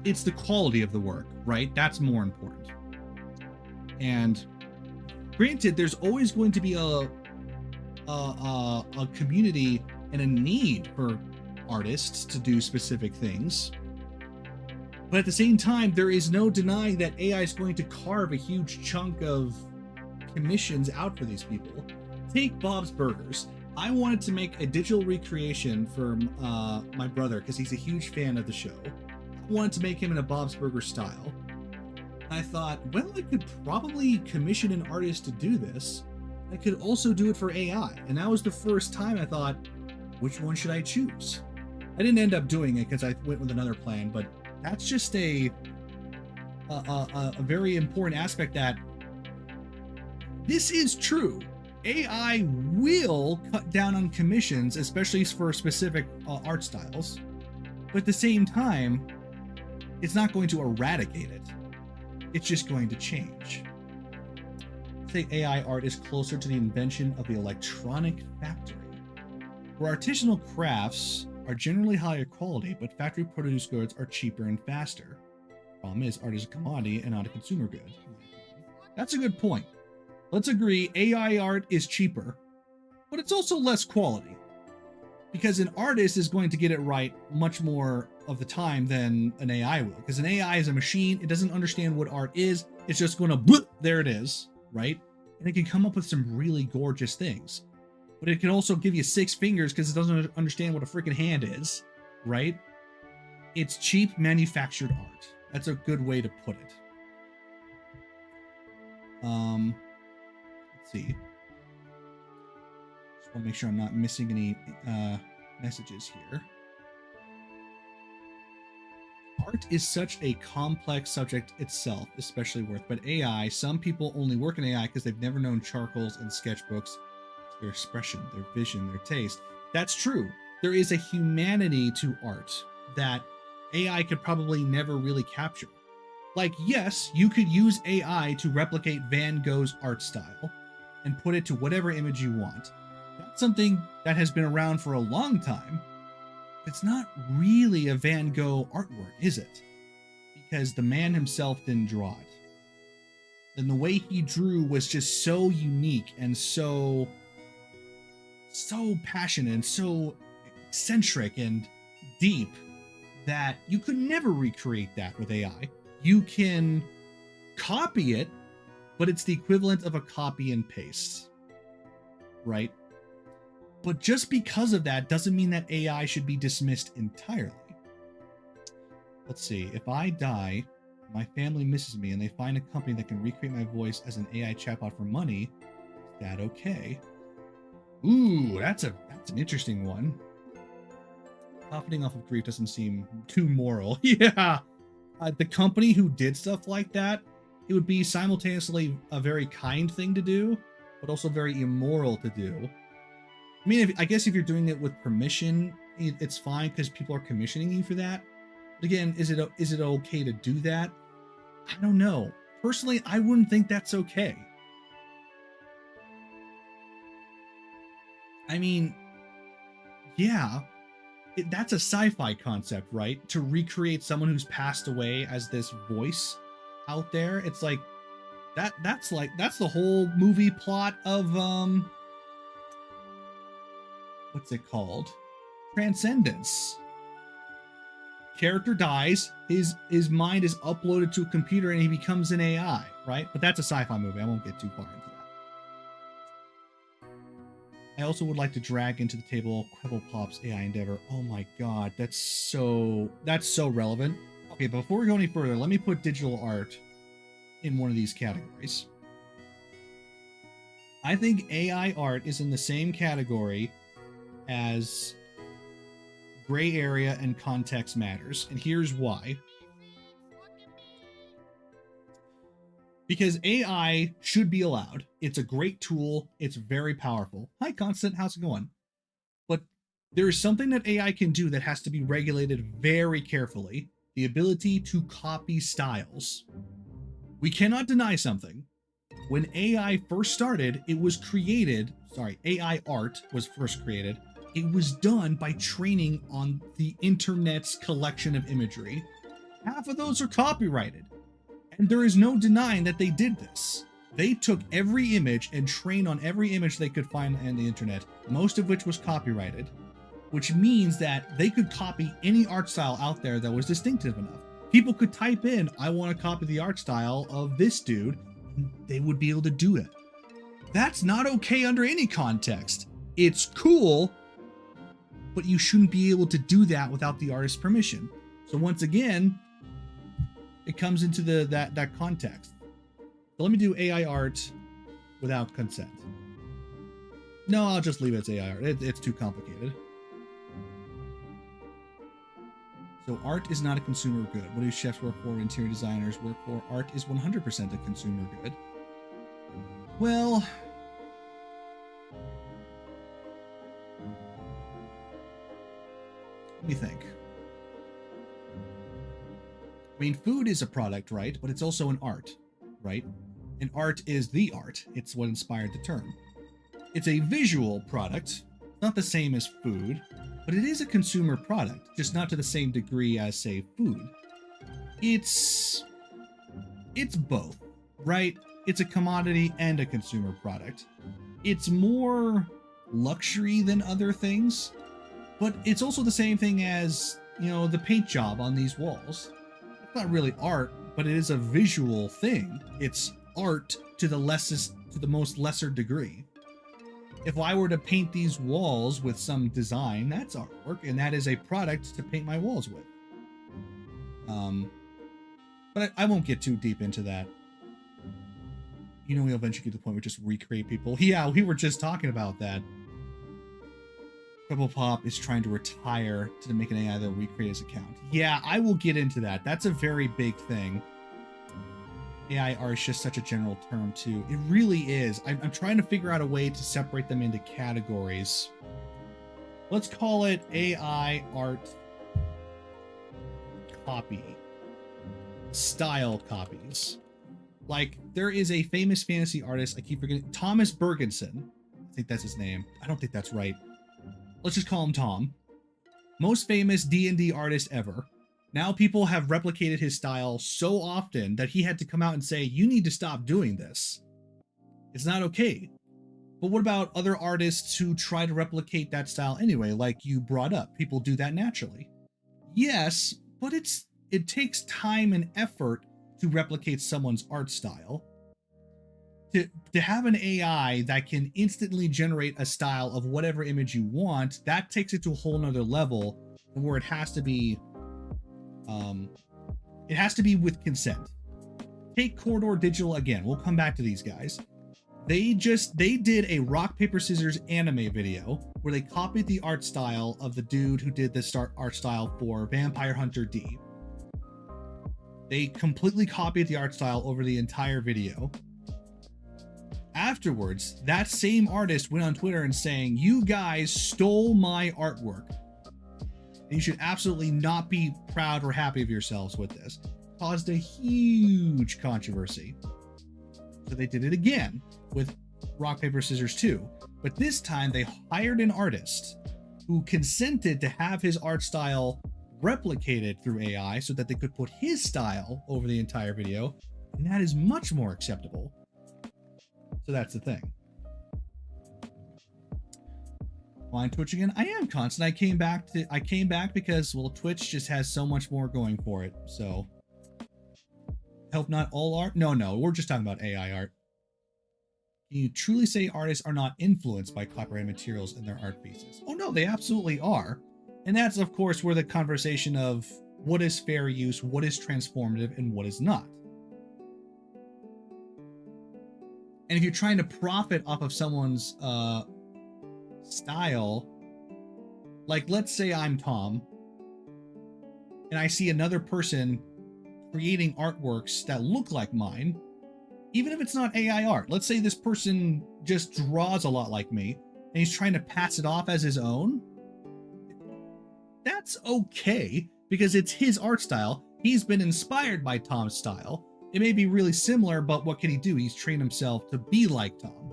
It's the quality of the work, right? That's more important. And granted, there's always going to be a community and a need for artists to do specific things. But at the same time, there is no denying that AI is going to carve a huge chunk of commissions out for these people. Take Bob's Burgers. I wanted to make a digital recreation for my brother because he's a huge fan of the show. I wanted to make him in a Bob's Burger style. I thought, well, I could probably commission an artist to do this. I could also do it for AI. And that was the first time I thought, which one should I choose? I didn't end up doing it because I went with another plan, but that's just a very important aspect that this is true. AI will cut down on commissions, especially for specific art styles. But at the same time, it's not going to eradicate it. It's just going to change. Say AI art is closer to the invention of the electronic factory, where artisanal crafts are generally higher quality, but factory-produced goods are cheaper and faster. Problem is, art is a commodity and not a consumer good. That's a good point. Let's agree, AI art is cheaper, but it's also less quality. Because an artist is going to get it right much more of the time than an AI will. Because an AI is a machine, it doesn't understand what art is, it's just going to, bloop, there it is, right? And it can come up with some really gorgeous things. But it can also give you 6 fingers because it doesn't understand what a freaking hand is, right? It's cheap manufactured art. That's a good way to put it. Let's see. Just want to make sure I'm not missing any messages here. Art is such a complex subject itself, especially but AI, some people only work in AI because they've never known charcoals and sketchbooks, their expression, their vision, their taste. That's true. There is a humanity to art that AI could probably never really capture. Like, yes, you could use AI to replicate Van Gogh's art style and put it to whatever image you want. That's something that has been around for a long time. It's not really a Van Gogh artwork, is it? Because the man himself didn't draw it. And the way he drew was just so unique and so passionate and so eccentric and deep that you could never recreate that with AI. You can copy it, but it's the equivalent of a copy and paste, right? But just because of that doesn't mean that AI should be dismissed entirely. Let's see, if I die, my family misses me, and they find a company that can recreate my voice as an AI chatbot for money, is that okay? Ooh, that's an interesting one. Profiting off of grief doesn't seem too moral. Yeah, the company who did stuff like that, it would be simultaneously a very kind thing to do, but also very immoral to do. I mean, I guess if you're doing it with permission, it's fine because people are commissioning you for that. But again, is it okay to do that? I don't know. Personally, I wouldn't think that's okay. I mean, yeah, that's a sci-fi concept, right? To recreate someone who's passed away as this voice out there. It's like that's the whole movie plot of what's it called? Transcendence. Character dies, his mind is uploaded to a computer and he becomes an AI, right? But that's a sci-fi movie. I won't get too far into that. I also would like to drag into the table Pop's AI endeavor. Oh my god, that's so relevant. Okay, but before we go any further, let me put digital art in one of these categories. I think AI art is in the same category as gray area and context matters, and here's why. Because AI should be allowed. It's a great tool. It's very powerful. Hi, Constant. How's it going? But there is something that AI can do that has to be regulated very carefully. The ability to copy styles. We cannot deny something. When AI first started, it was created, AI art was first created. It was done by training on the internet's collection of imagery. Half of those are copyrighted. And there is no denying that they did this. They took every image and trained on every image they could find on the internet, most of which was copyrighted, which means that they could copy any art style out there that was distinctive enough. People could type in, I want to copy the art style of this dude, and they would be able to do it. That's not okay under any context. It's cool, but you shouldn't be able to do that without the artist's permission. So once again, it comes into that context. So let me do AI art without consent. No, I'll just leave it as AI art. It's too complicated. So art is not a consumer good. What do chefs work for? Interior designers work for? Art is 100% a consumer good. Well, let me think. I mean, food is a product, right? But it's also an art, right? And art is the art. It's what inspired the term. It's a visual product, not the same as food, but it is a consumer product, just not to the same degree as, say, food. It's both, right? It's a commodity and a consumer product. It's more luxury than other things, but it's also the same thing as, you know, the paint job on these walls. It's not really art, but it is a visual thing. It's art to the most lesser degree. If I were to paint these walls with some design, that's artwork, and that is a product to paint my walls with. But I won't get too deep into that. You know, we'll eventually get to the point where we just recreate people. Yeah, we were just talking about that. Rebel Pop is trying to retire to make an AI that will recreate his account. Yeah, I will get into that. That's a very big thing. AI art is just such a general term, too. It really is. I'm trying to figure out a way to separate them into categories. Let's call it AI art copy. Style copies. Like, there is a famous fantasy artist, I keep forgetting, Thomas Bergenson. I think that's his name. I don't think that's right. Let's just call him Tom. Most famous D&D artist ever. Now people have replicated his style so often that he had to come out and say, you need to stop doing this. It's not okay. But what about other artists who try to replicate that style anyway, like you brought up? People do that naturally. Yes, but it takes time and effort to replicate someone's art style. To have an AI that can instantly generate a style of whatever image you want, that takes it to a whole nother level where it has to be with consent. Take Corridor Digital again. We'll come back to these guys. They did a rock, paper, scissors anime video where they copied the art style of the dude who did the art style for Vampire Hunter D. They completely copied the art style over the entire video. Afterwards, that same artist went on Twitter and saying, you guys stole my artwork. And you should absolutely not be proud or happy of yourselves with this. Caused a huge controversy. So they did it again with Rock, Paper, Scissors 2. But this time they hired an artist who consented to have his art style replicated through AI so that they could put his style over the entire video. And that is much more acceptable. So that's the thing. On Twitch again, I am constant. I came back because, well, Twitch just has so much more going for it. So help not all art. No, we're just talking about AI art. Can you truly say artists are not influenced by copyrighted materials in their art pieces? Oh no, they absolutely are. And that's, of course, where the conversation of what is fair use, what is transformative, and what is not. And if you're trying to profit off of someone's style, like let's say I'm Tom, and I see another person creating artworks that look like mine, even if it's not AI art, let's say this person just draws a lot like me, and he's trying to pass it off as his own, that's okay, because it's his art style. He's been inspired by Tom's style. It may be really similar, but what can he do? He's trained himself to be like Tom.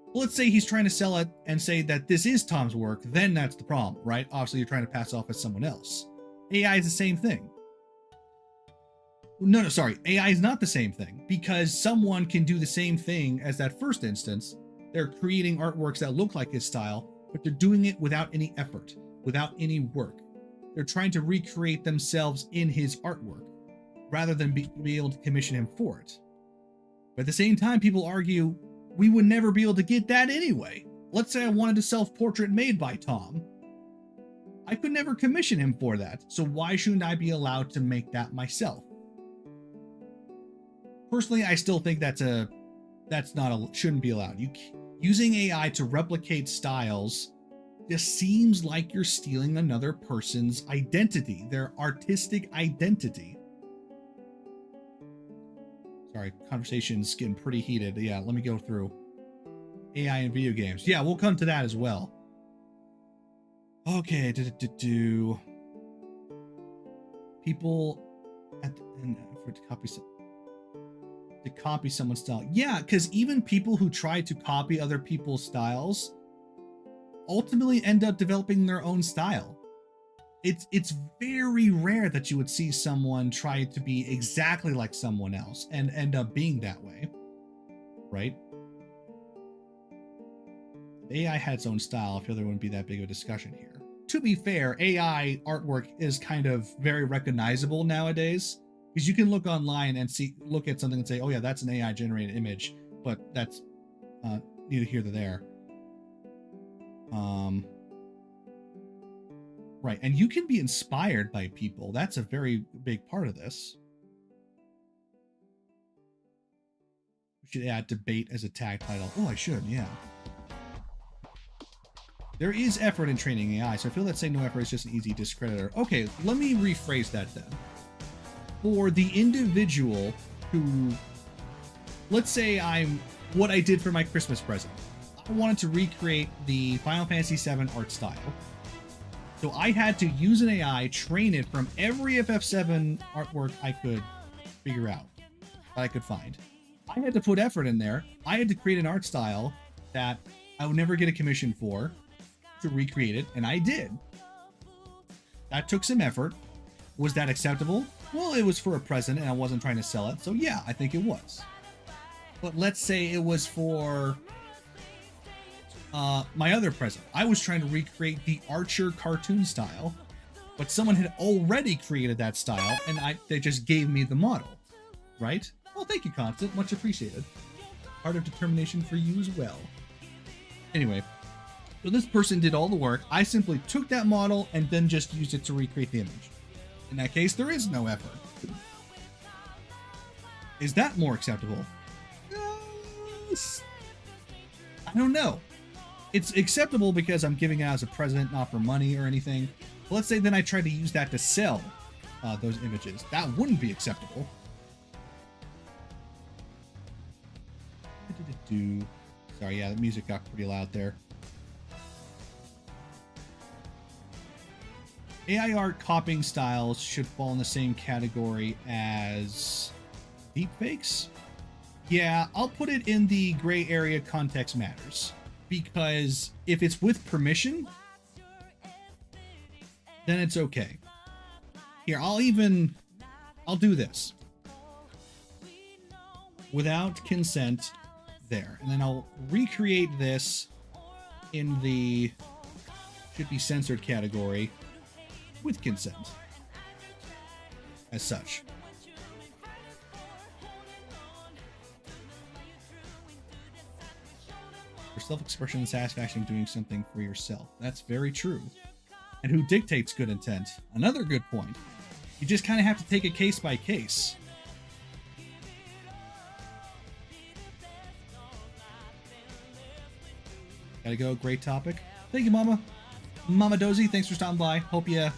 Well, let's say he's trying to sell it and say that this is Tom's work, then that's the problem, right? Obviously, you're trying to pass off as someone else. AI is the same thing. No, sorry. AI is not the same thing, because someone can do the same thing as that first instance. They're creating artworks that look like his style, but they're doing it without any effort, without any work. They're trying to recreate themselves in his artwork, rather than be able to commission him for it. But at the same time, people argue, we would never be able to get that anyway. Let's say I wanted a self-portrait made by Tom. I could never commission him for that, so why shouldn't I be allowed to make that myself? Personally, I still think shouldn't be allowed. Using AI to replicate styles just seems like you're stealing another person's identity, their artistic identity. Sorry, conversation's getting pretty heated. Yeah, let me go through AI in video games. Yeah, we'll come to that as well. Okay, people to copy someone's style. Yeah, because even people who try to copy other people's styles ultimately end up developing their own style. It's very rare that you would see someone try to be exactly like someone else and end up being that way, right? If AI had its own style, I feel there wouldn't be that big of a discussion here. To be fair, AI artwork is kind of very recognizable nowadays, because you can look online and look at something and say, oh yeah, that's an AI generated image, but that's neither here nor there. Right, and you can be inspired by people. That's a very big part of this. We should add debate as a tag title. Oh, I should, yeah. There is effort in training AI, so I feel that saying no effort is just an easy discreditor. Okay, let me rephrase that then. For the individual who, let's say what I did for my Christmas present. I wanted to recreate the Final Fantasy VII art style. So I had to use an AI, train it from every FF7 artwork I could figure out, that I could find. I had to put effort in there. I had to create an art style that I would never get a commission for to recreate it, and I did. That took some effort. Was that acceptable? Well, it was for a present and I wasn't trying to sell it, so yeah, I think it was. But let's say it was for my other present. I was trying to recreate the Archer cartoon style, but someone had already created that style and they just gave me the model, right? Well, thank you, Constant. Much appreciated. Part of determination for you as well. Anyway, so this person did all the work. I simply took that model and then just used it to recreate the image. In that case, there is no effort. Is that more acceptable? I don't know. It's acceptable because I'm giving it as a present, not for money or anything. But let's say then I tried to use that to sell those images. That wouldn't be acceptable. Sorry, yeah, the music got pretty loud there. AI art copying styles should fall in the same category as deepfakes. Yeah, I'll put it in the gray area context matters. Because if it's with permission, then it's okay. Here, I'll do this. Without consent, there. And then I'll recreate this in the should be censored category with consent. As such. self-expression and satisfaction of doing something for yourself. That's very true. And who dictates good intent? Another good point. You just kind of have to take it case by case. Gotta go. Great topic. Thank you, Mama. Mama Dozy, thanks for stopping by. Hope you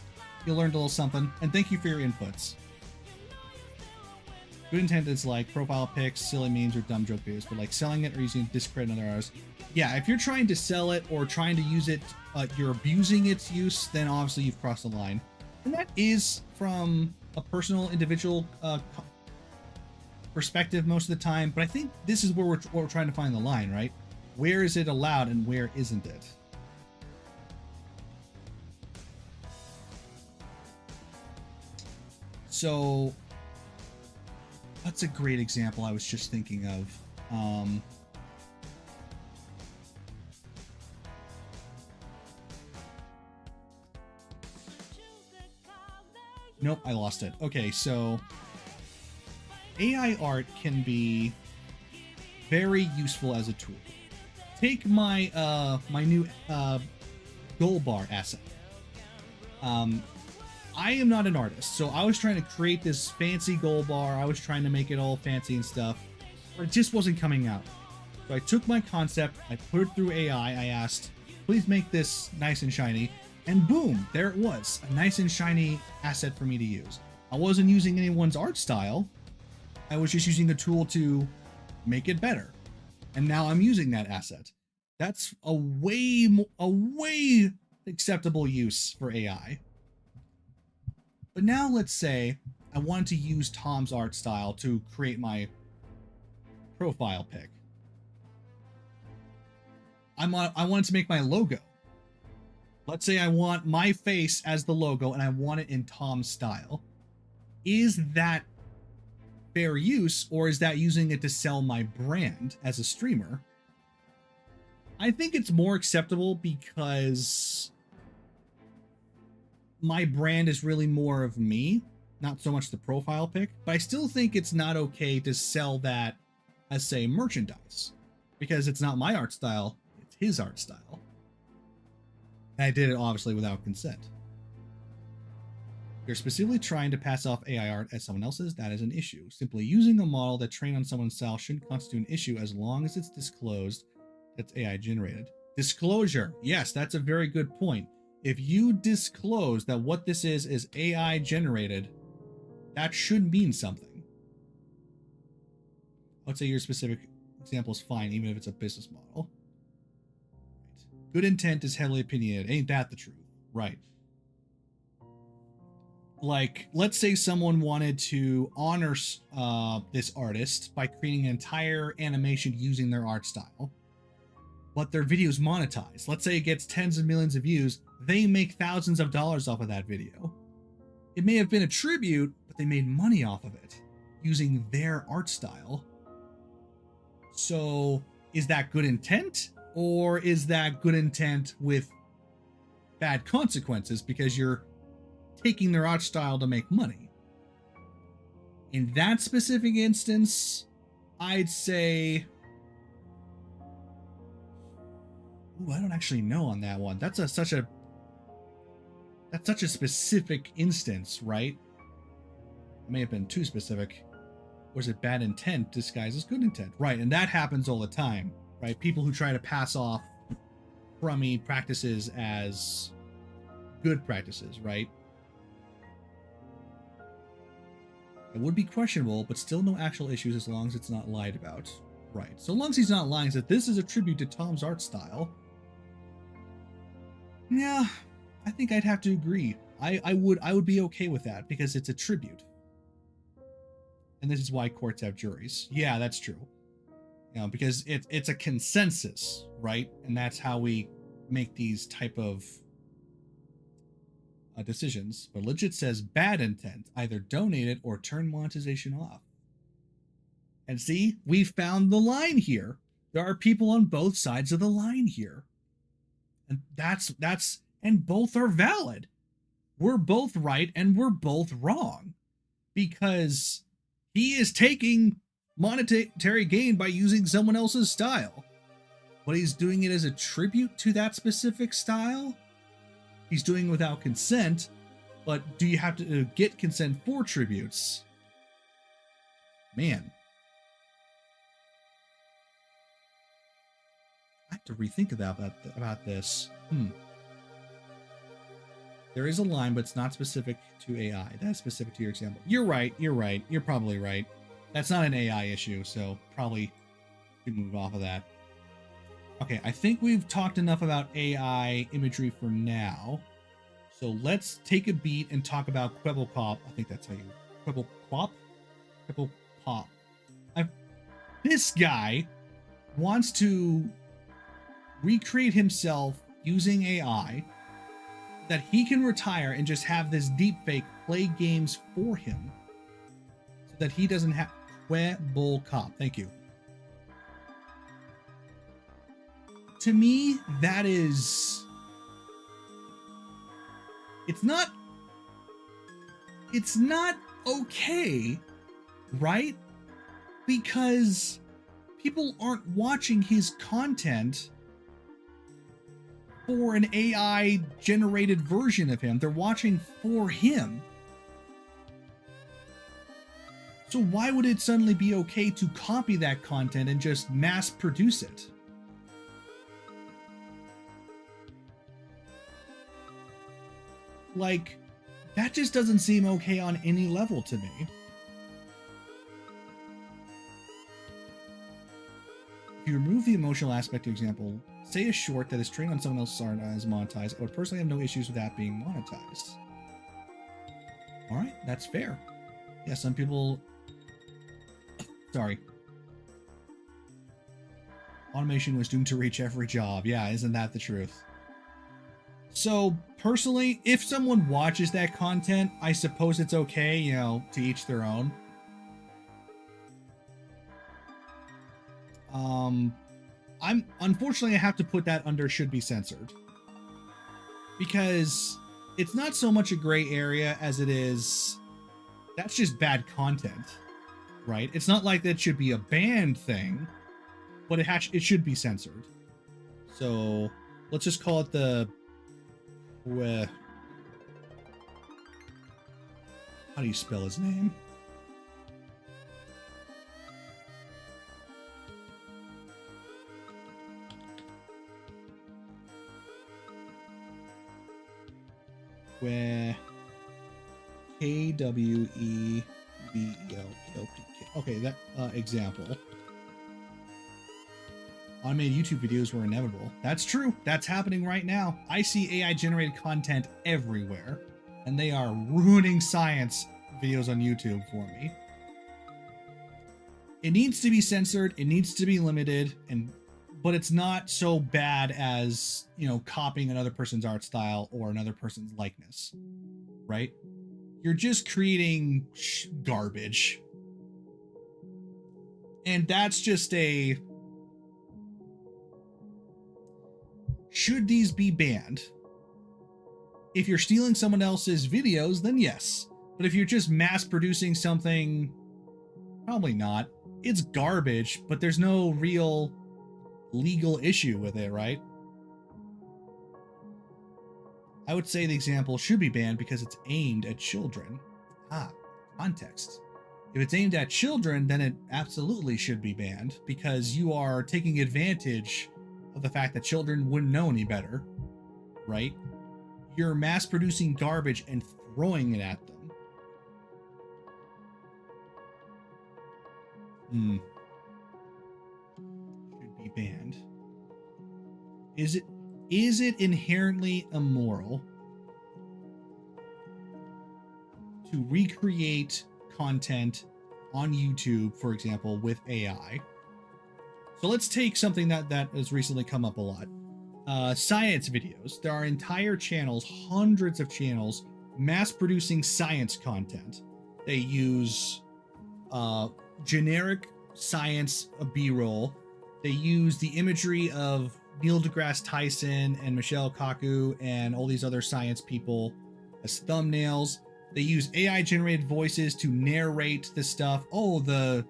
learned a little something. And thank you for your inputs. Good intent is like profile pics, silly memes, or dumb joke videos, but like selling it or using it to discredit other artists. Yeah, if you're trying to sell it or trying to use it, you're abusing its use, then obviously you've crossed the line. And that is from a personal, individual perspective most of the time, but I think this is where we're trying to find the line, right? Where is it allowed and where isn't it? So, what's a great example I was just thinking of? Nope, I lost it. Okay, so AI art can be very useful as a tool. Take my my new goal bar asset. I am not an artist, so I was trying to create this fancy goal bar. I was trying to make it all fancy and stuff, but it just wasn't coming out. So I took my concept, I put it through AI, I asked, please make this nice and shiny, and boom, there it was, a nice and shiny asset for me to use. I wasn't using anyone's art style, I was just using the tool to make it better. And now I'm using that asset. That's a way acceptable use for AI. But now let's say I wanted to use Tom's art style to create my profile pic. I wanted to make my logo. Let's say I want my face as the logo and I want it in Tom's style. Is that fair use, or is that using it to sell my brand as a streamer? I think it's more acceptable because my brand is really more of me, not so much the profile pic, but I still think it's not okay to sell that as, say, merchandise, because it's not my art style, it's his art style. And I did it obviously without consent. If you're specifically trying to pass off AI art as someone else's, that is an issue. Simply using a model that trained on someone's style shouldn't constitute an issue as long as it's disclosed that's AI generated. Disclosure. Yes, that's a very good point. If you disclose that what this is AI generated, that should mean something. I would say your specific example is fine, even if it's a business model. Good intent is heavily opinionated. Ain't that the truth? Right. Like, let's say someone wanted to honor this artist by creating an entire animation using their art style, but their video's monetized. Let's say it gets tens of millions of views. They make thousands of dollars off of that video. It may have been a tribute, but they made money off of it using their art style. So is that good intent, or is that good intent with bad consequences because you're taking their art style to make money? In that specific instance, I'd say, ooh, I don't actually know on that one. That's such a specific instance, right? It may have been too specific. Or is it bad intent disguised as good intent? Right, and that happens all the time, right? People who try to pass off crummy practices as good practices, right? It would be questionable, but still no actual issues as long as it's not lied about. Right, so long as he's not lying that this is a tribute to Tom's art style. Yeah, I think I'd have to agree. I would be okay with that because it's a tribute. And this is why courts have juries. Yeah, that's true. You know, because it's a consensus, right? And that's how we make these type of decisions. But legit says bad intent, either donate it or turn monetization off. And see, we found the line here. There are people on both sides of the line here. And and both are valid. We're both right and we're both wrong. Because he is taking monetary gain by using someone else's style. but he's doing it as a tribute to that specific style. He's doing it without consent, but do you have to get consent for tributes? Man. I have to rethink about this. There is a line, but it's not specific to AI. That's specific to your example. You're right. You're probably right. That's not an AI issue, so probably we move off of that. Okay, I think we've talked enough about AI imagery for now. So let's take a beat and talk about Kwebbelkop. I think that's how you... Kwebbelkop? Kwebbelkop. This guy wants to recreate himself using AI that he can retire and just have this deepfake play games for him so that he doesn't have... Kwebbelkop. Thank you. To me, that is... It's not okay, right? Because people aren't watching his content for an AI generated version of him. They're watching for him. So why would it suddenly be okay to copy that content and just mass produce it? Like, that just doesn't seem okay on any level to me. If you remove the emotional aspect of example, say a short that is trained on someone else's art is monetized, I would personally have no issues with that being monetized. Alright, that's fair. Yeah, some people... Sorry. Automation was doomed to reach every job. Yeah, isn't that the truth? So, personally, if someone watches that content, I suppose it's okay, you know, to each their own. Unfortunately, I have to put that under should be censored. Because it's not so much a gray area as it is, that's just bad content, right? It's not like that should be a banned thing, but it should be censored. So, let's just call it the... How do you spell his name? Kwevebelk. Okay, that example. Automated YouTube videos were inevitable. That's true. That's happening right now. I see AI generated content everywhere, and they are ruining science videos on YouTube for me. It needs to be censored. It needs to be limited, but it's not so bad as, you know, copying another person's art style or another person's likeness, right? You're just creating garbage. And that's just a... Should these be banned? If you're stealing someone else's videos, then yes. But if you're just mass producing something, probably not. It's garbage, but there's no real legal issue with it, right? I would say the example should be banned because it's aimed at children. Context. If it's aimed at children, then it absolutely should be banned because you are taking advantage of the fact that children wouldn't know any better, right? You're mass producing garbage and throwing it at them. Should be banned. Is it inherently immoral to recreate content on YouTube, for example, with AI? So let's take something that has recently come up a lot. Science videos. There are entire channels, hundreds of channels, mass producing science content. They use generic science B-roll. They use the imagery of Neil deGrasse Tyson and Michelle Kaku and all these other science people as thumbnails. They use AI generated voices to narrate the stuff. Oh, the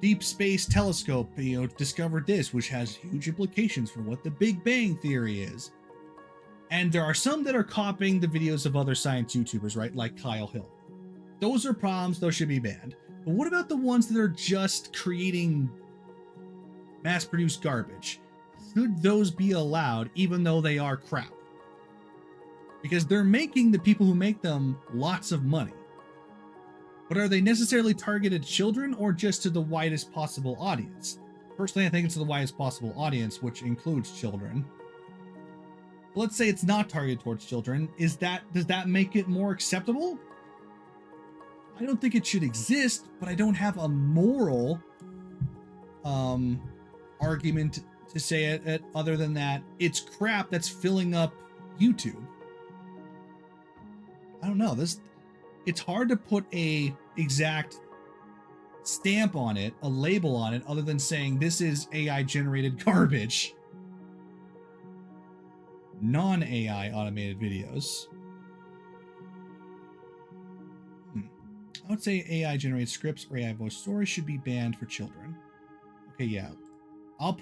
Deep Space Telescope, discovered this, which has huge implications for what the Big Bang Theory is. And there are some that are copying the videos of other science YouTubers, right? Like Kyle Hill. Those are problems, those should be banned. But what about the ones that are just creating mass-produced garbage? Should those be allowed even though they are crap? Because they're making the people who make them lots of money. But are they necessarily targeted children or just to the widest possible audience? Personally, I think it's to the widest possible audience, which includes children. Let's say it's not targeted towards children. Does that make it more acceptable? I don't think it should exist, but I don't have a moral argument to say it other than that it's crap that's filling up YouTube. I don't know. It's hard to put a exact stamp on it, a label on it, other than saying this is AI generated garbage. Non-AI automated videos. I would say AI generated scripts or AI voice stories should be banned for children. Okay, yeah. I'll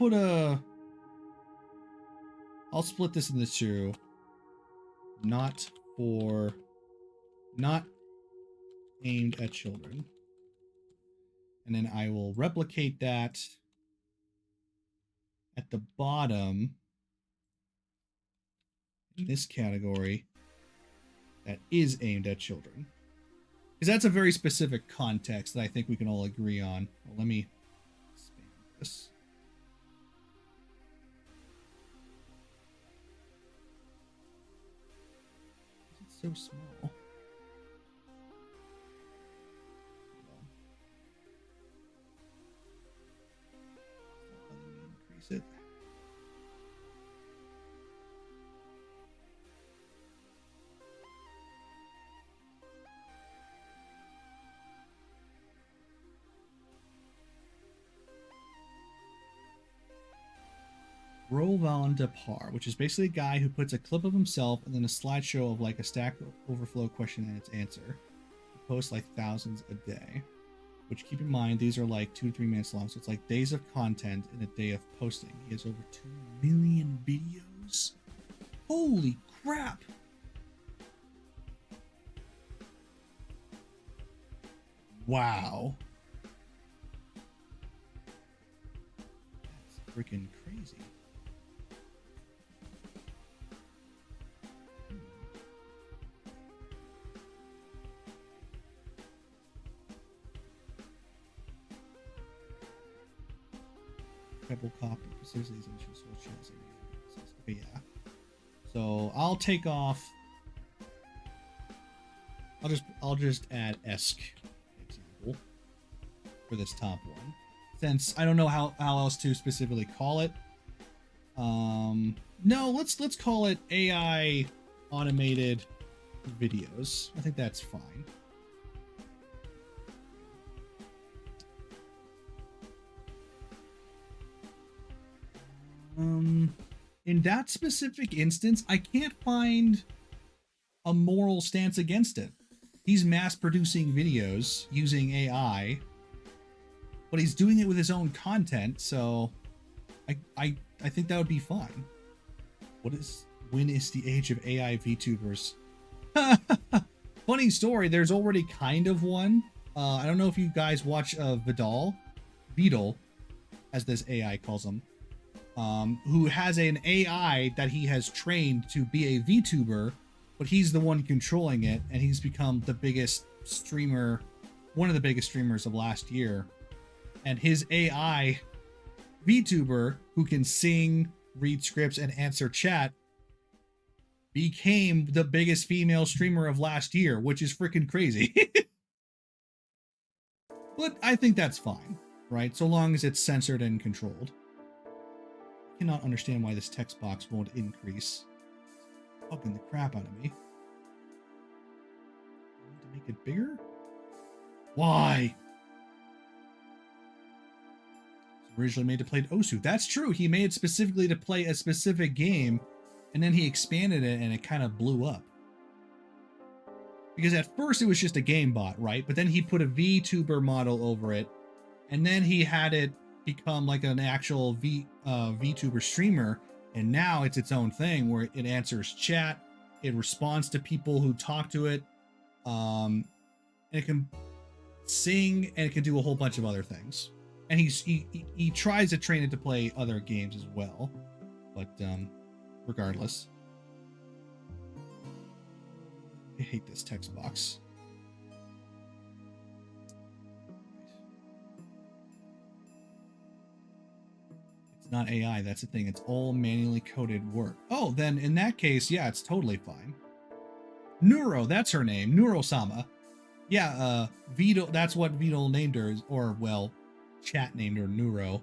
split this into two. Not aimed at children. And then I will replicate that at the bottom in this category that is aimed at children. Because that's a very specific context that I think we can all agree on. Well, let me expand this. It's so small. Increase it. Rovan Depar, which is basically a guy who puts a clip of himself and then a slideshow of like a Stack Overflow question and its answer. He posts like thousands a day, which keep in mind, these are like 2 to 3 minutes long. So it's like days of content in a day of posting. He has over 2 million videos. Holy crap. Wow. That's freaking crazy. Cop facilities and okay, yeah. So I'll take off. I'll just add ESC example for this top one, since I don't know how else to specifically call it. No, let's call it AI automated videos. I think that's fine. In that specific instance, I can't find a moral stance against it. He's mass producing videos using AI, but he's doing it with his own content, so I think that would be fine. When is the age of AI VTubers? Funny story, there's already kind of one. I don't know if you guys watch Vidal, as this AI calls him. Who has an AI that he has trained to be a VTuber, but he's the one controlling it, and he's become the biggest streamer, one of the biggest streamers of last year. And his AI VTuber, who can sing, read scripts, and answer chat, became the biggest female streamer of last year, which is freaking crazy. But I think that's fine, right? So long as it's censored and controlled. Cannot understand why this text box won't increase. It's bugging the crap out of me. I need to make it bigger? Why? It's originally made to play Osu. That's true. He made it specifically to play a specific game, and then he expanded it and it kind of blew up. Because at first it was just a game bot, right? But then he put a VTuber model over it, and then he had it become like an actual VTuber streamer, and now it's its own thing where it answers chat, it responds to people who talk to it, and it can sing, and it can do a whole bunch of other things. And he tries to train it to play other games as well, but regardless, I hate this text box. It's not AI, that's the thing. It's all manually coded work. Oh, then in that case, yeah, it's totally fine. Neuro, that's her name. Neuro-sama. Yeah, Vito, that's what Vito named her, or, well, chat named her Neuro.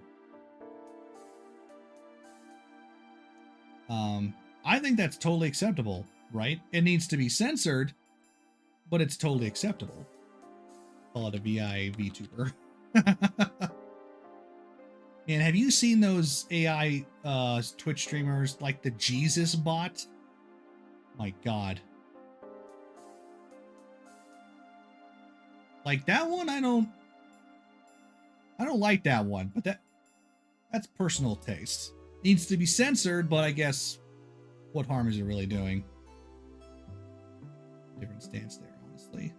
I think that's totally acceptable, right? It needs to be censored, but it's totally acceptable. Call it a VTuber. And have you seen those AI Twitch streamers like the Jesus bot? My God. Like that one, I don't like that one, but that's personal taste. Needs to be censored, but I guess what harm is it really doing? Different stance there, honestly.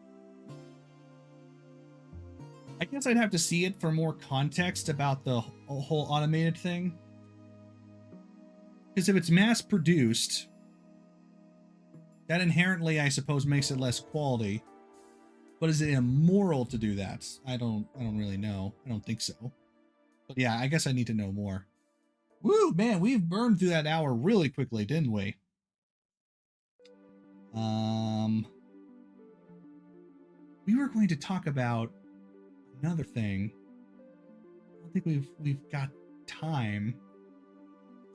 I guess I'd have to see it for more context about the whole automated thing. Because if it's mass produced, that inherently, I suppose, makes it less quality. But is it immoral to do that? I don't really know. I don't think so. But yeah, I guess I need to know more. Woo, man, we've burned through that hour really quickly, didn't we? We were going to talk about another thing. I don't think we've got time.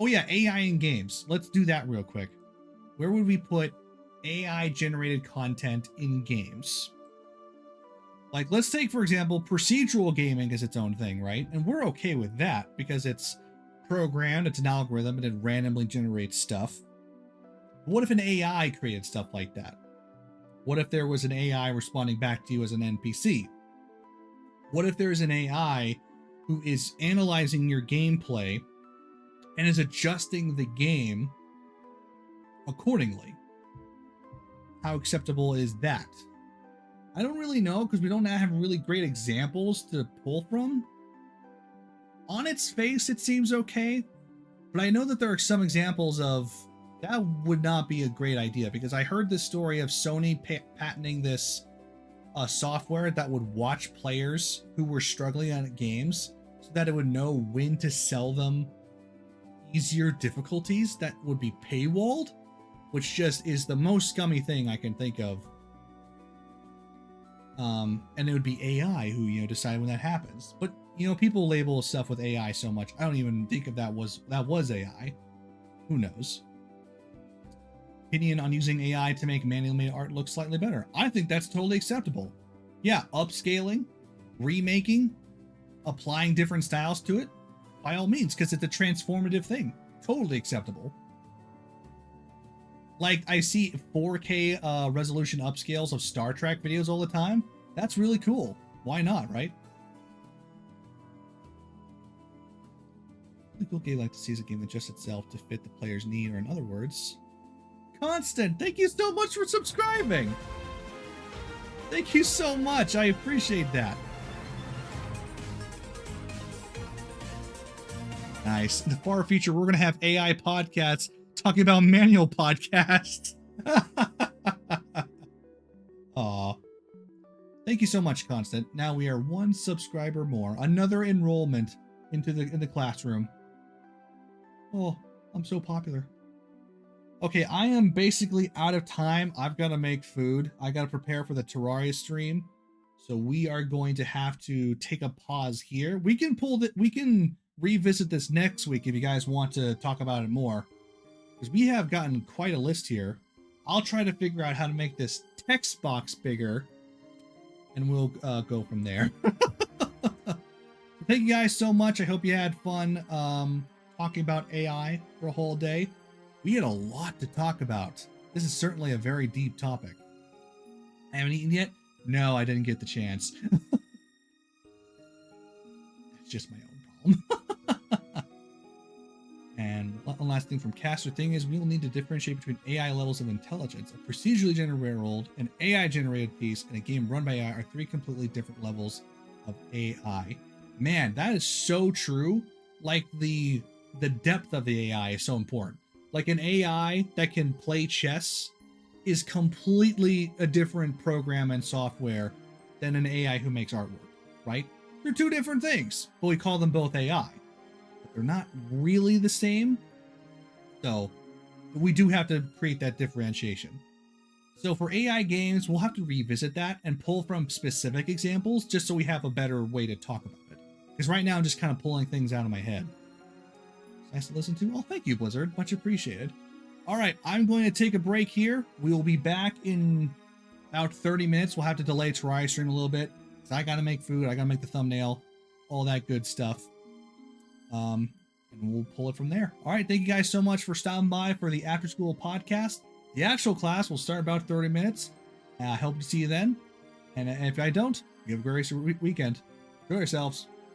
Oh yeah, AI in games. Let's do that real quick. Where would we put AI generated content in games? Like, let's take, for example, procedural gaming as its own thing, right? And we're okay with that because it's programmed, it's an algorithm, and it randomly generates stuff. But what if an AI created stuff like that? What if there was an AI responding back to you as an NPC? What if there's an AI who is analyzing your gameplay and is adjusting the game accordingly? How acceptable is that? I don't really know because we don't have really great examples to pull from. On its face, it seems okay, but I know that there are some examples of that would not be a great idea, because I heard this story of Sony patenting this software that would watch players who were struggling on games so that it would know when to sell them easier difficulties that would be paywalled, which just is the most scummy thing I can think of. And it would be AI who, decide when that happens. But, people label stuff with AI so much, I don't even think if that was AI. Who knows? Opinion on using AI to make manually made art look slightly better. I think that's totally acceptable. Yeah, upscaling, remaking, applying different styles to it, by all means, because it's a transformative thing. Totally acceptable. Like, I see 4K resolution upscales of Star Trek videos all the time. That's really cool. Why not, right? The cool game I'd like to see is a game that adjusts itself to fit the player's need, or in other words... Constant, thank you so much for subscribing! Thank you so much, I appreciate that. Nice. In the far future, we're going to have AI podcasts talking about manual podcasts. Aw. Thank you so much, Constant. Now we are one subscriber more. Another enrollment in the classroom. Oh, I'm so popular. Okay, I am basically out of time. I've got to make food. I got to prepare for the Terraria stream. So we are going to have to take a pause here. We can revisit this next week if you guys want to talk about it more, because we have gotten quite a list here. I'll try to figure out how to make this text box bigger, and we'll go from there. Thank you guys so much. I hope you had fun talking about AI for a whole day. We had a lot to talk about. This is certainly a very deep topic. I haven't eaten yet? No, I didn't get the chance. just my own problem. And one last thing from Caster Thing is we will need to differentiate between AI levels of intelligence. A procedurally generated world, an AI generated piece, and a game run by AI are three completely different levels of AI. Man, that is so true. Like the depth of the AI is so important. Like an AI that can play chess is completely a different program and software than an AI who makes artwork, right? They're two different things, but we call them both AI. But they're not really the same. So we do have to create that differentiation. So for AI games, we'll have to revisit that and pull from specific examples just so we have a better way to talk about it. Because right now I'm just kind of pulling things out of my head. It's nice to listen to. Well, thank you, Blizzard. Much appreciated. All right, I'm going to take a break here. We will be back in about 30 minutes. We'll have to delay Terraria stream a little bit. So I got to make food. I got to make the thumbnail. All that good stuff. And we'll pull it from there. All right, thank you guys so much for stopping by for the After School podcast. The actual class will start about 30 minutes. I hope to see you then. And if I don't, you have a great weekend. Enjoy yourselves.